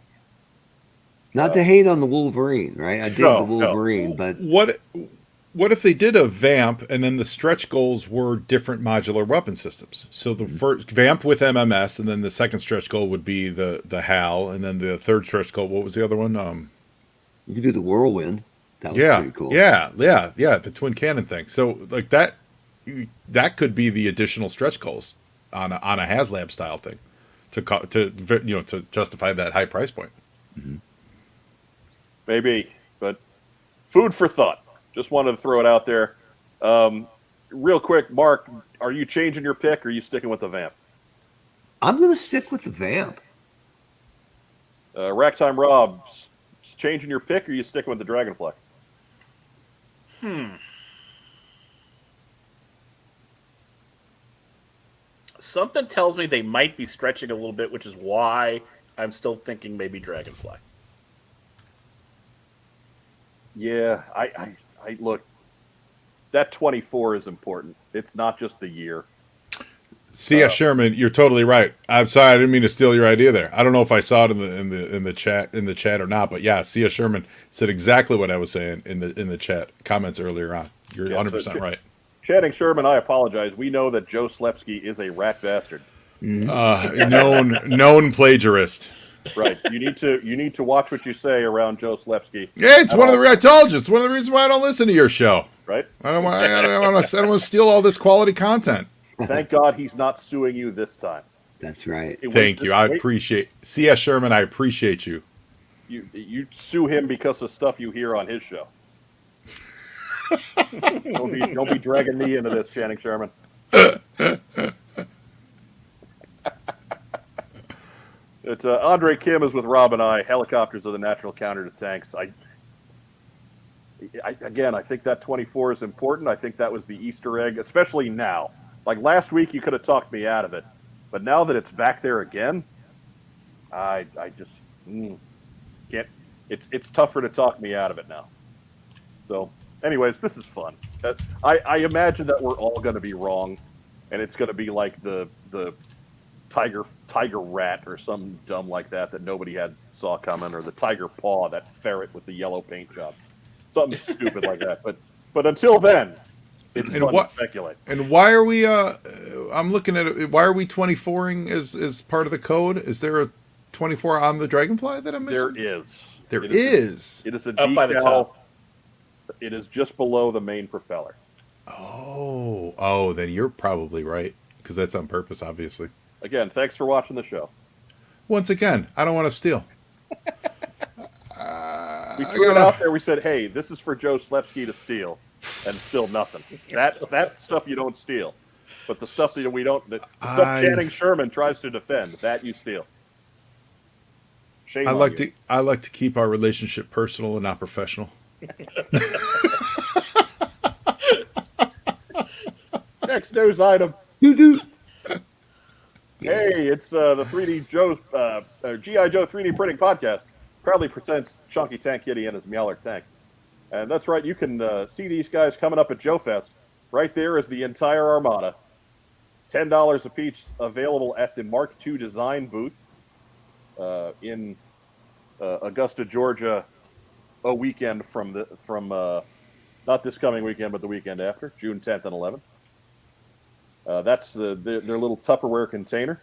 Not to hate on the Wolverine, right? I dig No, the no. Wolverine, but What if they did a vamp and then the stretch goals were different modular weapon systems? So the first vamp with MMS, and then the second stretch goal would be the HAL, and then the third stretch goal. What was the other one? you could do the Whirlwind. That was Yeah, pretty cool. yeah, the twin cannon thing. So like that could be the additional stretch goals on a HasLab style thing to justify that high price point. Maybe, but food for thought. Just wanted to throw it out there. Real quick, Mark, are you changing your pick or are you sticking with the vamp? I'm going to stick with the vamp. Racktime Rob, changing your pick or are you sticking with the Dragonfly? Something tells me they might be stretching a little bit, which is why I'm still thinking maybe Dragonfly. Yeah, I look, that 24 is important. It's not just the year. C.S. Sherman, you're totally right. I'm sorry, I didn't mean to steal your idea there. I don't know if I saw it in the chat or not, but yeah, C.S. Sherman said exactly what I was saying in the chat comments earlier on. You're 100% right. Channing Sherman, I apologize. We know that Joe Slepsky is a rat bastard. Known plagiarist. Right. You need to watch what you say around Joe Slepsky. Yeah, it's one of the. I told you, it's one of the reasons why I don't listen to your show. Right. I don't want to steal all this quality content. Thank God he's not suing you this time. That's right. Thank you. I appreciate C.S. Sherman. I appreciate you. You sue him because of stuff you hear on his show. Don't be dragging me into this, Channing Sherman. It's Andre Kim is with Rob and I. Helicopters are the natural counter to tanks. Again, I think that 24 is important. I think that was the Easter egg, especially now. Like last week, you could have talked me out of it, but now that it's back there again, I just can't. It's tougher to talk me out of it now. So, anyways, this is fun. I imagine that we're all going to be wrong, and it's going to be like the tiger rat or something dumb like that nobody saw coming, or the tiger paw, that ferret with the yellow paint job, something stupid like that. But until then, it's fun to speculate. And why are we? I'm looking at it. Why are we 24ing as part of the code? Is there a 24 on the Dragonfly that I'm missing? There is. There is. It is a Up decal. by the top. It is just below the main propeller. Oh, then you're probably right, because that's on purpose, obviously. Again, thanks for watching the show. Once again, I don't want to steal. We threw it out there. We said, hey, this is for Joe Slepsky to steal, and still nothing. That stuff you don't steal. But the stuff that we don't, the stuff Channing Sherman tries to defend, that you steal. Shame on you. I like to keep our relationship personal and not professional. Next news item. You do. Hey, it's the 3D Joe's GI Joe 3D printing podcast. Proudly presents Chunky Tank Kitty and his Meowler tank. And that's right, you can see these guys coming up at Joe Fest. Right there is the entire armada. $10 a piece, available at the Mark II design booth in Augusta, Georgia, a weekend from not this coming weekend, but the weekend after, June 10th and 11th. That's their little Tupperware container.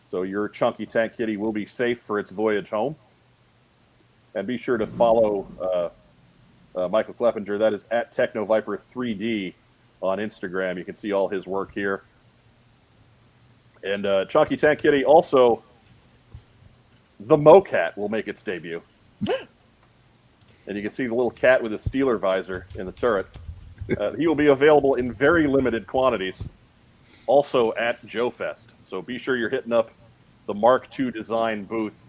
So your Chunky Tank Kitty will be safe for its voyage home. And be sure to follow Michael Kleppinger. That is at TechnoViper3D on Instagram. You can see all his work here. And Chunky Tank Kitty, also, the MoCat will make its debut. And you can see the little cat with a Steeler visor in the turret. He will be available in very limited quantities, also at Joe Fest. So be sure you're hitting up the Mark II design booth.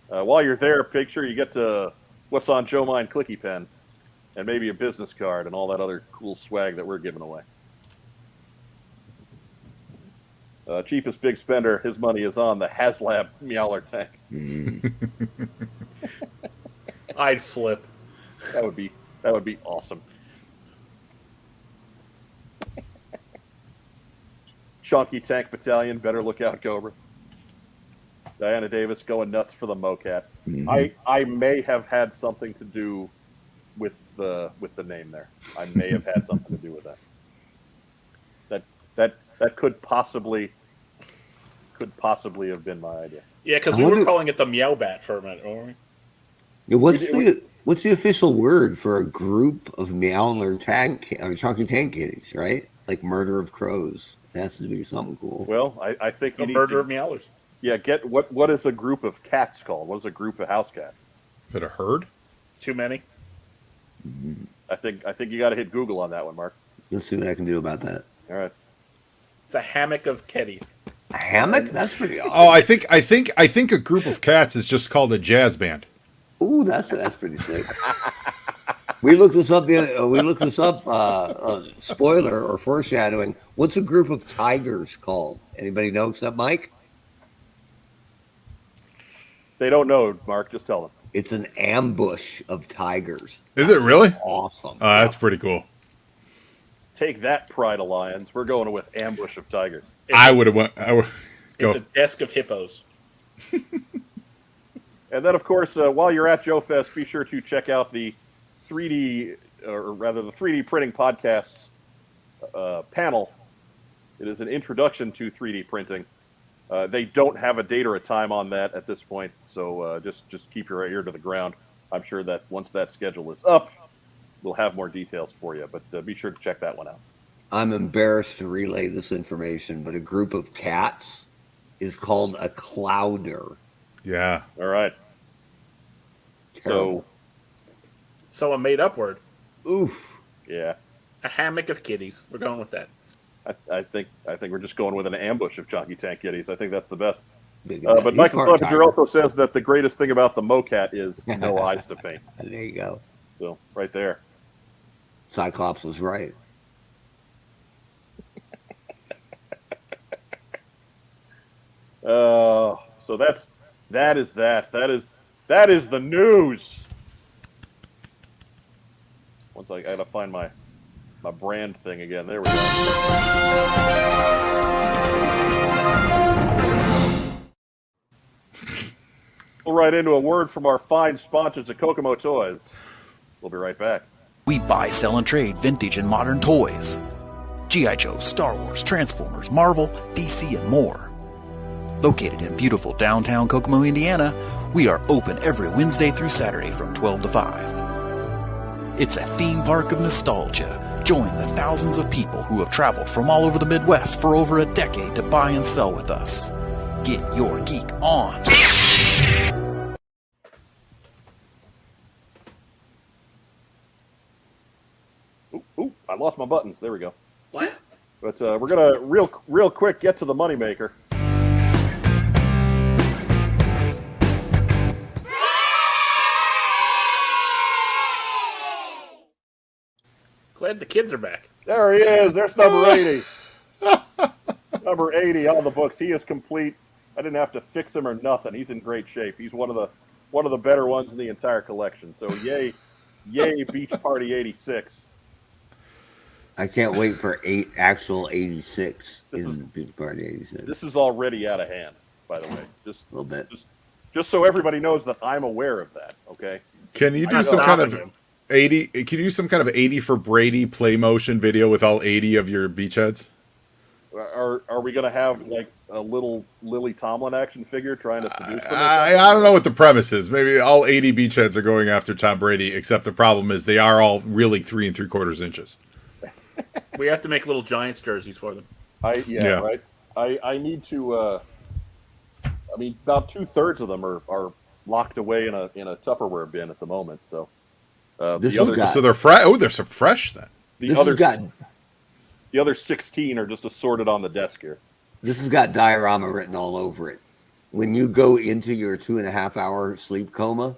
While you're there, make sure you get to what's on Joe Mine Clicky Pen, and maybe a business card and all that other cool swag that we're giving away. Cheapest big spender, his money is on the HasLab Meowler tank. I'd flip. That would be awesome. Chunky Tank Battalion, better look out, Cobra. Diana Davis going nuts for the MoCat. I may have had something to do with the name there. I may have had something to do with that. That could possibly have been my idea. Yeah, because I we were wonder- calling it the Meow Bat for a minute, weren't we? Yeah, what's the official word for a group of Meowler or Chunky Tank Kitties, right? Like murder of crows. It has to be something cool. Well, I think you A need murder to, of Meowlers. yeah, get what is a group of cats called? What is a group of house cats? Is it a herd? Too many. I think you got to hit Google on that one, Mark. Let's see what I can do about that. All right. It's a hammock of kitties. A hammock? That's pretty awesome. Oh, I think a group of cats is just called a jazz band. Ooh, that's pretty sick. We looked this up. Spoiler or foreshadowing. What's a group of tigers called? Anybody know except Mike? They don't know, Mark. Just tell them. It's an ambush of tigers. Is it really? Awesome. That's pretty cool. Take that, Pride Alliance. We're going with Ambush of Tigers. I would have go. It's a desk of hippos. And then, of course, while you're at Joe Fest, be sure to check out the 3D, or rather the 3D printing podcasts panel. It is an introduction to 3D printing. They don't have a date or a time on that at this point, so just keep your ear to the ground. I'm sure that once that schedule is up, we'll have more details for you, but be sure to check that one out. I'm embarrassed to relay this information, but a group of cats is called a clouder. Yeah. All right. Terrible. So a made-up word. Oof. Yeah, A hammock of kitties. We're going with that. I think we're just going with an ambush of Chunky Tank Kitties. I think that's the best. Look at that. But He's Michael part Clevenger tiger. also says that the greatest thing about the MoCat is no eyes to paint. There you go. So right there. Cyclops was right. So that is the news. Once I gotta find my brand thing again. There we go. We'll right into a word from our fine sponsors at Kokomo Toys. We'll be right back. We buy, sell, and trade vintage and modern toys. G.I. Joe, Star Wars, Transformers, Marvel, DC, and more. Located in beautiful downtown Kokomo, Indiana, we are open every Wednesday through Saturday from 12 to 5. It's a theme park of nostalgia. Join the thousands of people who have traveled from all over the Midwest for over a decade to buy and sell with us. Get your geek on. Ooh, I lost my buttons. There we go. What? But we're gonna real quick get to the moneymaker. Glad the kids are back. There he is. There's number 80. Number 80 on the books. He is complete. I didn't have to fix him or nothing. He's in great shape. He's one of the better ones in the entire collection. So yay Beach Party 86. I can't wait for actual 86 in the Beach Party 86. This is already out of hand, by the way. Just A little bit. just so everybody knows that I'm aware of that. Okay. Can you do I'm some kind stopping of him. 80? Can you do some kind of 80 for Brady play motion video with all 80 of your beachheads? Are we gonna have like a little Lily Tomlin action figure trying to seduce them? I don't know what the premise is. Maybe all 80 beachheads are going after Tom Brady, except the problem is they are all really 3 3/4 inches. We have to make little Giants jerseys for them. Yeah. Right. I need to. I mean, about 2/3 of them are locked away in a Tupperware bin at the moment. So This the has other got- So they're fresh. Oh, they're so fresh then. the This other has got the other 16 are just assorted on the desk here. This has got diorama written all over it. When you go into your 2.5-hour sleep coma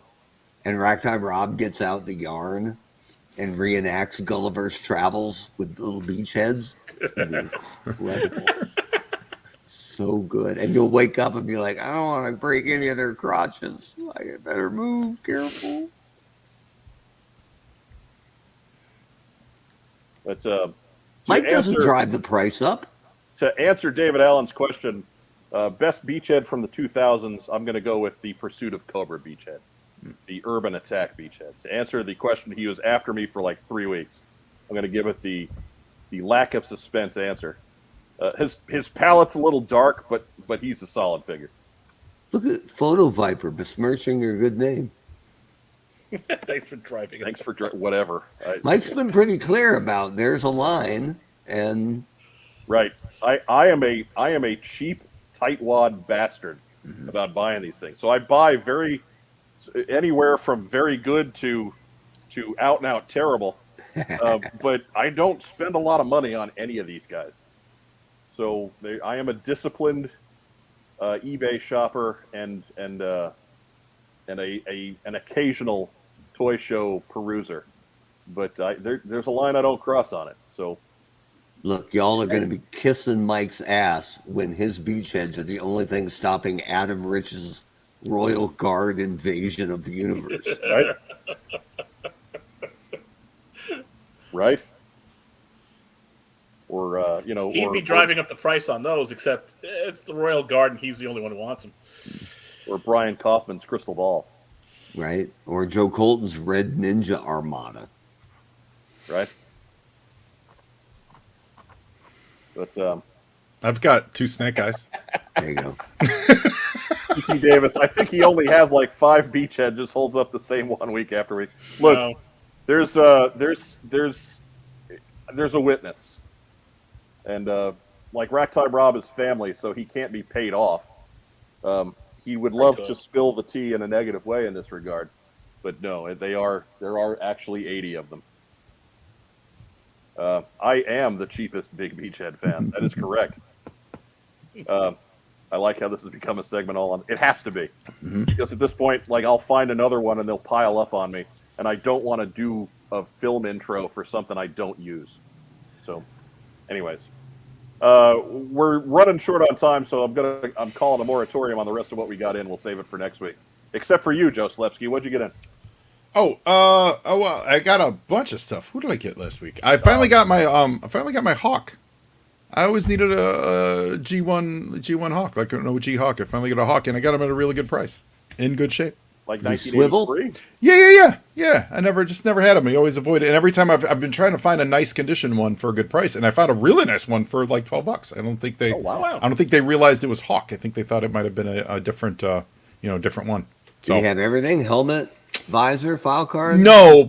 and Ragtime Rob gets out the yarn and reenacts Gulliver's Travels with little beach heads, it's going to be incredible. So good. And you'll wake up and be like, I don't want to break any of their crotches. I better move. Careful. But Mike doesn't answer- drive the price up. to answer David Allen's question, Best beachhead from the 2000s, I'm going to go with the Pursuit of Cobra beachhead, the Urban Attack beachhead. To answer the question, he was after me for like 3 weeks. I'm going to give it the lack of suspense answer. His palette's a little dark, but he's a solid figure. Look at Photo Viper besmirching your good name. Thanks for driving. Thanks for whatever. Mike's been pretty clear about there's a line, and right. I am a cheap tightwad bastard about buying these things. So I buy anywhere from very good to out and out terrible. But I don't spend a lot of money on any of these guys. So I am a disciplined eBay shopper and an occasional toy show peruser. But there's a line I don't cross on it. So. Look, y'all are going to be kissing Mike's ass when his beachheads are the only thing stopping Adam Rich's Royal Guard invasion of the universe. Right? Right? Or, he'd be driving up the price on those, except it's the Royal Guard and he's the only one who wants them. Or Brian Kaufman's Crystal Ball. Right? Or Joe Colton's Red Ninja Armada. Right? But I've got 2 Snake Eyes. There you go. P.T. Davis, I think he only has like 5 beachhead, just holds up the same one week after week. Look, No. there's a witness, and like Ragtime Rob is family, so he can't be paid off. He would love to spill the tea in a negative way in this regard, but no, there are actually 80 of them. I am the cheapest Big Beachhead fan. That is correct. I like how this has become a segment all on. It has to be. Because at this point, like, I'll find another one and they'll pile up on me, and I don't want to do a film intro for something I don't use. So, anyways, we're running short on time, so I'm calling a moratorium on the rest of what we got in. We'll save it for next week. Except for you, Joe Slepsky. What'd you get in? Well, I got a bunch of stuff. Who did I get last week? I finally got my Hawk. I always needed a G1 Hawk, like an OG Hawk. I finally got a Hawk, and I got him at a really good price, in good shape. Like The swivel? 1983? Yeah. I never had them. I always avoid it. And every time I've been trying to find a nice condition one for a good price, and I found a really nice one for like $12. I don't think they. Oh, wow. I don't think they realized it was Hawk. I think they thought it might have been a different, different one. Do you have everything? Helmet, visor, file card? No.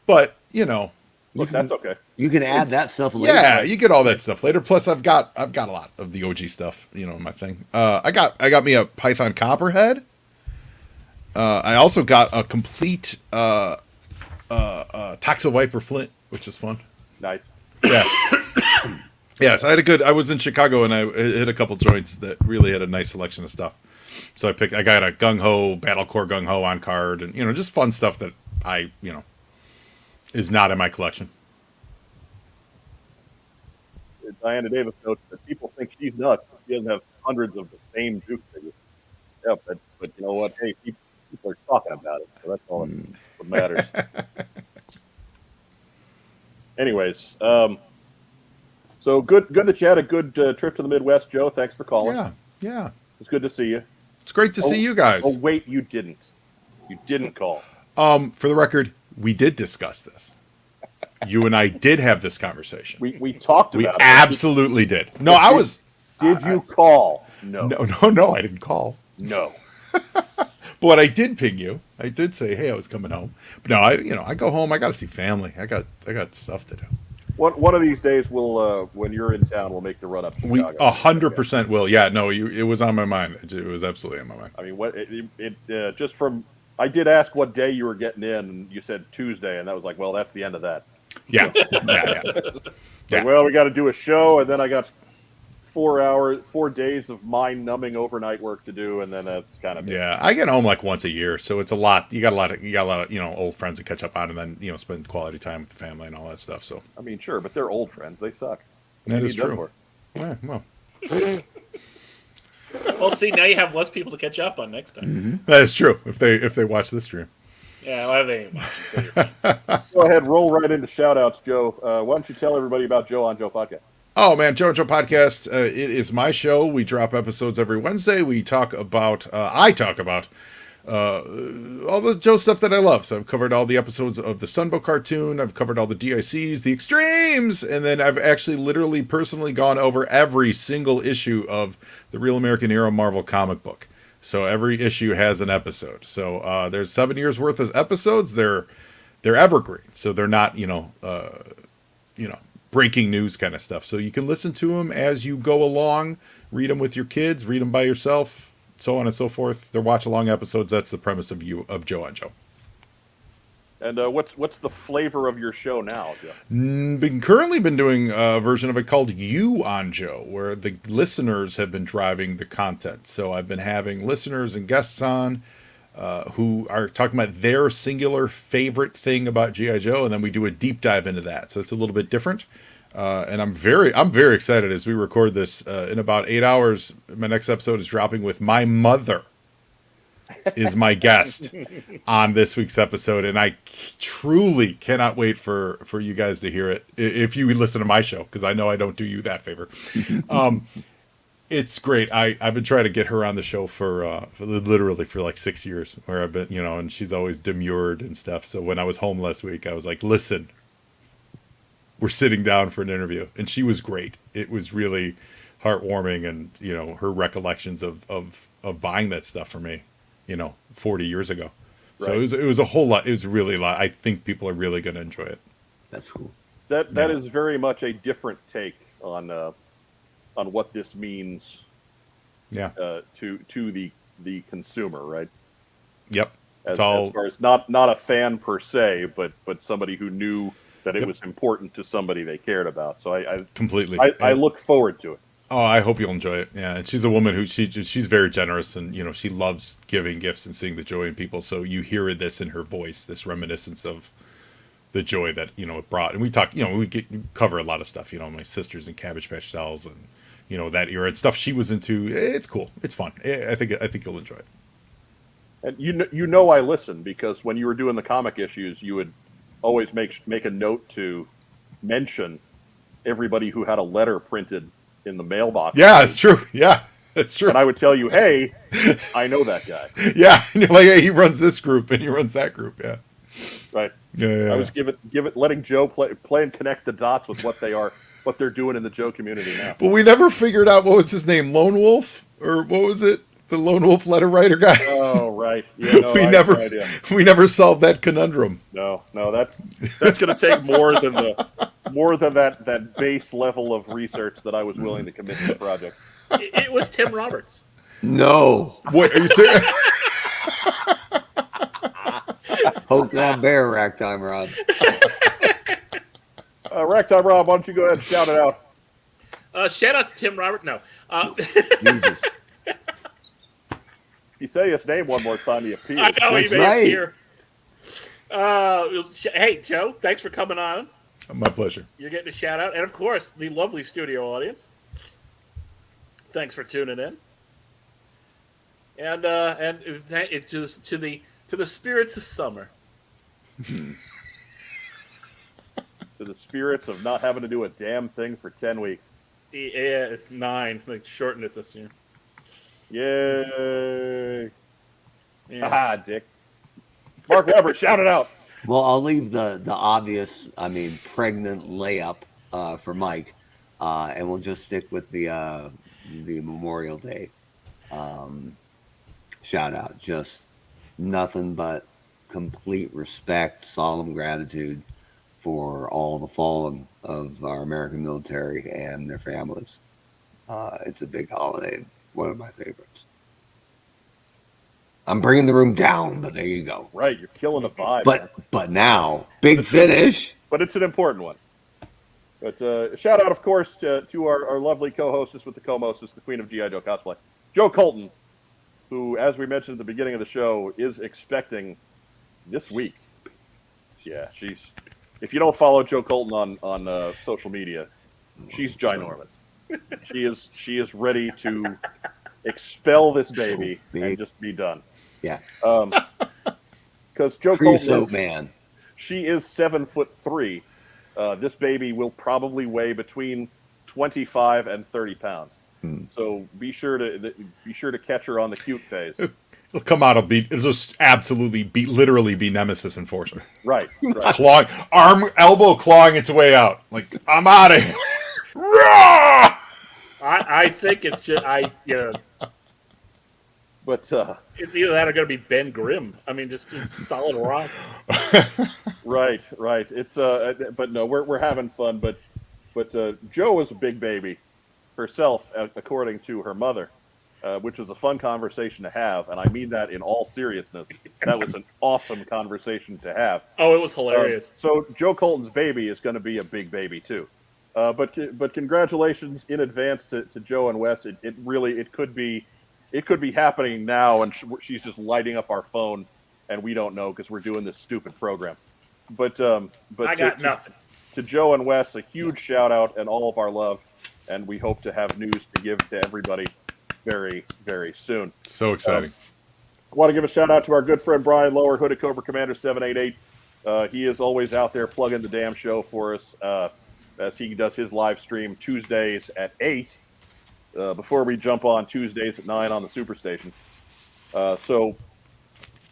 But Look, that's okay. You can add that stuff later. yeah, you get all that stuff later. Plus, I've got a lot of the OG stuff, in my thing. I got me a Python Copperhead. I also got a complete Toxo Viper Flint, which is fun. Nice. Yeah. Yeah, so I was in Chicago and I hit a couple joints that really had a nice selection of stuff. So I got a Gung Ho, Battle Core Gung Ho on card, and just fun stuff that I is not in my collection. Diana Davis notes that people think she's nuts. She doesn't have hundreds of the same Duke figures. Yeah, but you know what? Hey, people are talking about it, so that's all that matters. Anyways, so good that you had a good trip to the Midwest, Joe. Thanks for calling. Yeah. It's good to see you. It's great to see you guys. Oh, wait, you didn't. You didn't call. For the record, we did discuss this. You and I did have this conversation. We talked about it. We absolutely did. No, I was. Did you call? No. No, I didn't call. No. But I did ping you. I did say, hey, I was coming home. But no, I go home. I got to see family. I got stuff to do. One of these days, we'll when you're in town, we'll make the run up to We Chicago. 100% will. Yeah, no, it was on my mind. It was absolutely on my mind. I mean, what just from I did ask what day you were getting in, and you said Tuesday, and that was like, well, that's the end of that. Yeah. Like, well, we got to do a show, and then I got 4 days of mind-numbing overnight work to do, and then that's kind of it. Yeah. I get home like once a year, so it's a lot. You got a lot of old friends to catch up on, and then spend quality time with the family and all that stuff. So I mean, sure, but they're old friends. They suck. that is You need them true. for. Yeah, well, Well, see, now you have less people to catch up on next time. that is true. If they watch this stream. Yeah, well, they ain't watching, so you're fine. Go ahead, roll right into shout-outs, Joe. Why don't you tell everybody about Joe on Joe Podcast? Oh man, JoJo Podcast. It is my show. We drop episodes every Wednesday. We talk about. I talk about all the Joe stuff that I love. So I've covered all the episodes of the Sunbow cartoon. I've covered all the DICs, the Extremes, and then I've actually literally personally gone over every single issue of the Real American Hero Marvel comic book. So every issue has an episode. So there's 7 years worth of episodes. They're evergreen. So they're not breaking news kind of stuff. So you can listen to them as you go along, read them with your kids, read them by yourself, so on and so forth. They're watch along episodes. That's the premise of Joe on Joe. And what's the flavor of your show now, Joe? Currently been doing a version of it called You on Joe, where the listeners have been driving the content. So I've been having listeners and guests on who are talking about their singular favorite thing about G.I. Joe, and then we do a deep dive into that. So it's a little bit different. And I'm very excited as we record this in about 8 hours. My next episode is dropping with my mother is my guest on this week's episode, and I truly cannot wait for you guys to hear it if you listen to my show, because I know I don't do you that favor. It's great. I've been trying to get her on the show for literally for like 6 years, where I've been, and she's always demurred and stuff. So when I was home last week, I was like, listen, we're sitting down for an interview, and she was great. It was really heartwarming, and her recollections of buying that stuff for me, 40 years ago. So Right. it was a whole lot. It was really a lot. I think people are really going to enjoy it. That's cool. That is very much a different take on what this means. Yeah. To the consumer, right? Yep. As far as not a fan per se, but somebody who knew that it was important to somebody they cared about. So I completely. I look forward to it. Oh, I hope you'll enjoy it. Yeah, and she's a woman who she's very generous, and she loves giving gifts and seeing the joy in people. So you hear this in her voice, this reminiscence of the joy that it brought. And we talk, cover a lot of stuff. My sisters and Cabbage Patch Dolls, and that era and stuff she was into. It's cool. It's fun. I think you'll enjoy it. And I listen, because when you were doing the comic issues, you would always make a note to mention everybody who had a letter printed in the mailbox. Yeah, it's true. Yeah, it's true. And I would tell you, hey, I know that guy. Yeah, and you're like, hey, he runs this group and he runs that group. Yeah, right. Yeah. I was letting Joe play and connect the dots with what they're doing in the Joe community now. But we never figured out what was his name, Lone Wolf, or what was it? The Lone Wolf letter writer guy. Oh, right. Yeah, no, we never solved that conundrum. No, that's going to take more than that base level of research that I was willing to commit to the project. It was Tim Roberts. No. Wait, are you serious? Poke that bear, Ragtime Rob. Ragtime Rob, why don't you go ahead and shout it out? Shout out to Tim Roberts. No. Jesus. If you say his name one more time, he appears. I know That's he made right. it here. Hey, Joe, thanks for coming on. My pleasure. You're getting a shout out, and of course, the lovely studio audience. Thanks for tuning in. And it's to the spirits of summer. To the spirits of not having to do a damn thing for 10 weeks. Yeah, it's 9. They shortened it this year. Yay! Yeah. Haha, Dick. Mark Weber, shout it out. Well, I'll leave the obvious, pregnant layup for Mike, and we'll just stick with the Memorial Day shout out. Just nothing but complete respect, solemn gratitude for all the fallen of our American military and their families. It's a big holiday, one of my favorites. I'm bringing the room down, but there you go. Right, you're killing the vibe. Man. But now, big finish. But it's an important one. But shout out, of course, to our lovely co-hostess with the co-hostess, the Queen of G.I. Joe cosplay, Joe Colton, who, as we mentioned at the beginning of the show, is expecting this week. Yeah, if you don't follow Joe Colton on social media, she's ginormous. She is ready to expel this baby and just be done. Yeah. Because Joe Creosote Colton man. She is 7'3". This baby will probably weigh between 25 and 30 pounds. So be sure to catch her on the cute phase. It'll come out. It'll just absolutely literally be Nemesis Enforcer. Right. Clawing, elbow clawing its way out. Like, I'm out of here. I think it's just But it's either that or going to be Ben Grimm. I mean, just solid rock. right. It's but no, we're having fun. But Jo was a big baby herself, according to her mother, which was a fun conversation to have, and I mean that in all seriousness. That was an awesome conversation to have. Oh, it was hilarious. So Joe Colton's baby is going to be a big baby too. But congratulations in advance to Joe and Wes. It could be happening now, and she's just lighting up our phone, and we don't know because we're doing this stupid program. But I got nothing. To Joe and Wes, a huge shout out and all of our love, and we hope to have news to give to everybody very, very soon. So exciting. I want to give a shout out to our good friend Brian Lower, Hooded Cobra Commander 788. He is always out there plugging the damn show for us as he does his live stream Tuesdays at 8 before we jump on Tuesdays at 9 on the Superstation. So,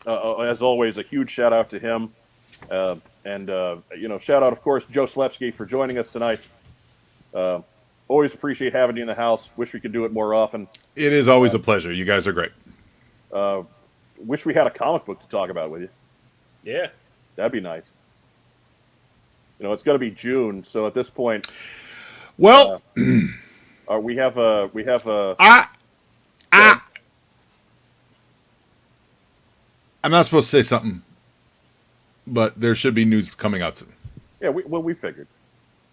as always, a huge shout out to him. And shout out, of course, Joe Slepsky for joining us tonight. Always appreciate having you in the house. Wish we could do it more often. It is always a pleasure. You guys are great. Wish we had a comic book to talk about with you. Yeah. That'd be nice. It's going to be June, so at this point, well, we have a. I'm not supposed to say something, but there should be news coming out soon. Yeah, we figured.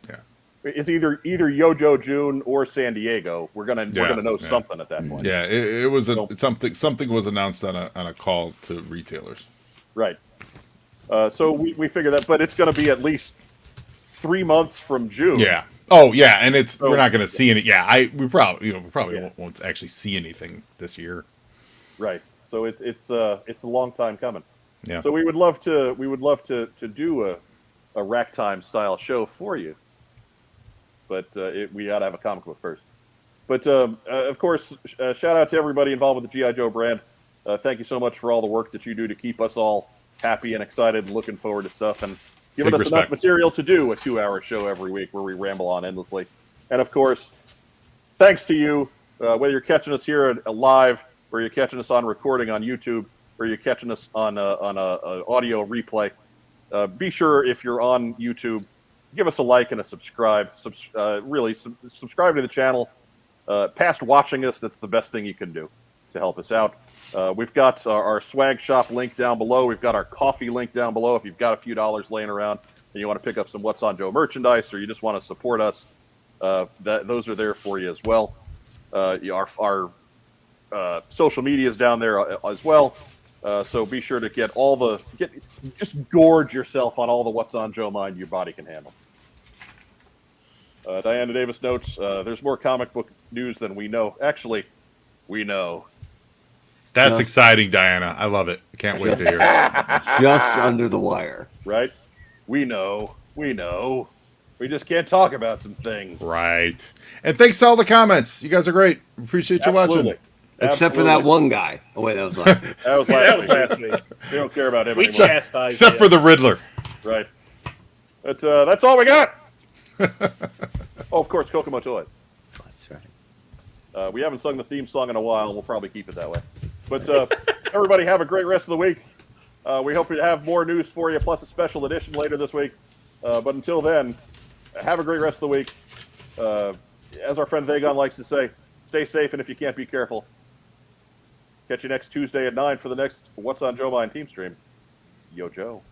Yeah, it's either Yojo June or San Diego. We're gonna know something at that point. Yeah, it was something was announced on a call to retailers. Right. So we figure that, but it's going to be at least 3 months from June. Yeah. Oh yeah, and we're not going to see any. Yeah, we probably won't actually see anything this year. Right. So it's a long time coming. Yeah. So we would love to do a rack time style show for you, but we got to have a comic book first. But of course, shout out to everybody involved with the GI Joe brand. Thank you so much for all the work that you do to keep us all happy and excited and looking forward to stuff and giving us enough material to do a 2-hour show every week where we ramble on endlessly. And of course, thanks to you, whether you're catching us here live, or you're catching us on recording on YouTube, or you're catching us on a audio replay. Be sure, if you're on YouTube, give us a like and a subscribe. Subscribe to the channel. Past watching us, that's the best thing you can do to help us out. We've got our swag shop link down below. We've got our coffee link down below. If you've got a few dollars laying around and you want to pick up some What's on Joe merchandise, or you just want to support us, those are there for you as well. Our social media is down there as well. So be sure to just gorge yourself on all the What's on Joe mind your body can handle. Diana Davis notes, there's more comic book news than we know. Actually, we know. That's exciting, Diana. I love it. Can't wait to hear it. Just under the wire. Right? We know. We just can't talk about some things. Right. And thanks to all the comments. You guys are great. Appreciate you watching. Except for that one guy. Oh, wait, that was last week. That was last week. We don't care about him anymore. Chastised Except for the Riddler. Right. But that's all we got. Of course, Kokomo Toys. That's right. We haven't sung the theme song in a while. We'll probably keep it that way. But everybody have a great rest of the week. We hope to have more news for you, plus a special edition later this week. But until then, have a great rest of the week. As our friend Vagon likes to say, stay safe, and if you can't, be careful. Catch you next Tuesday at 9 for the next What's on Joe Mind team stream. Yo, Joe.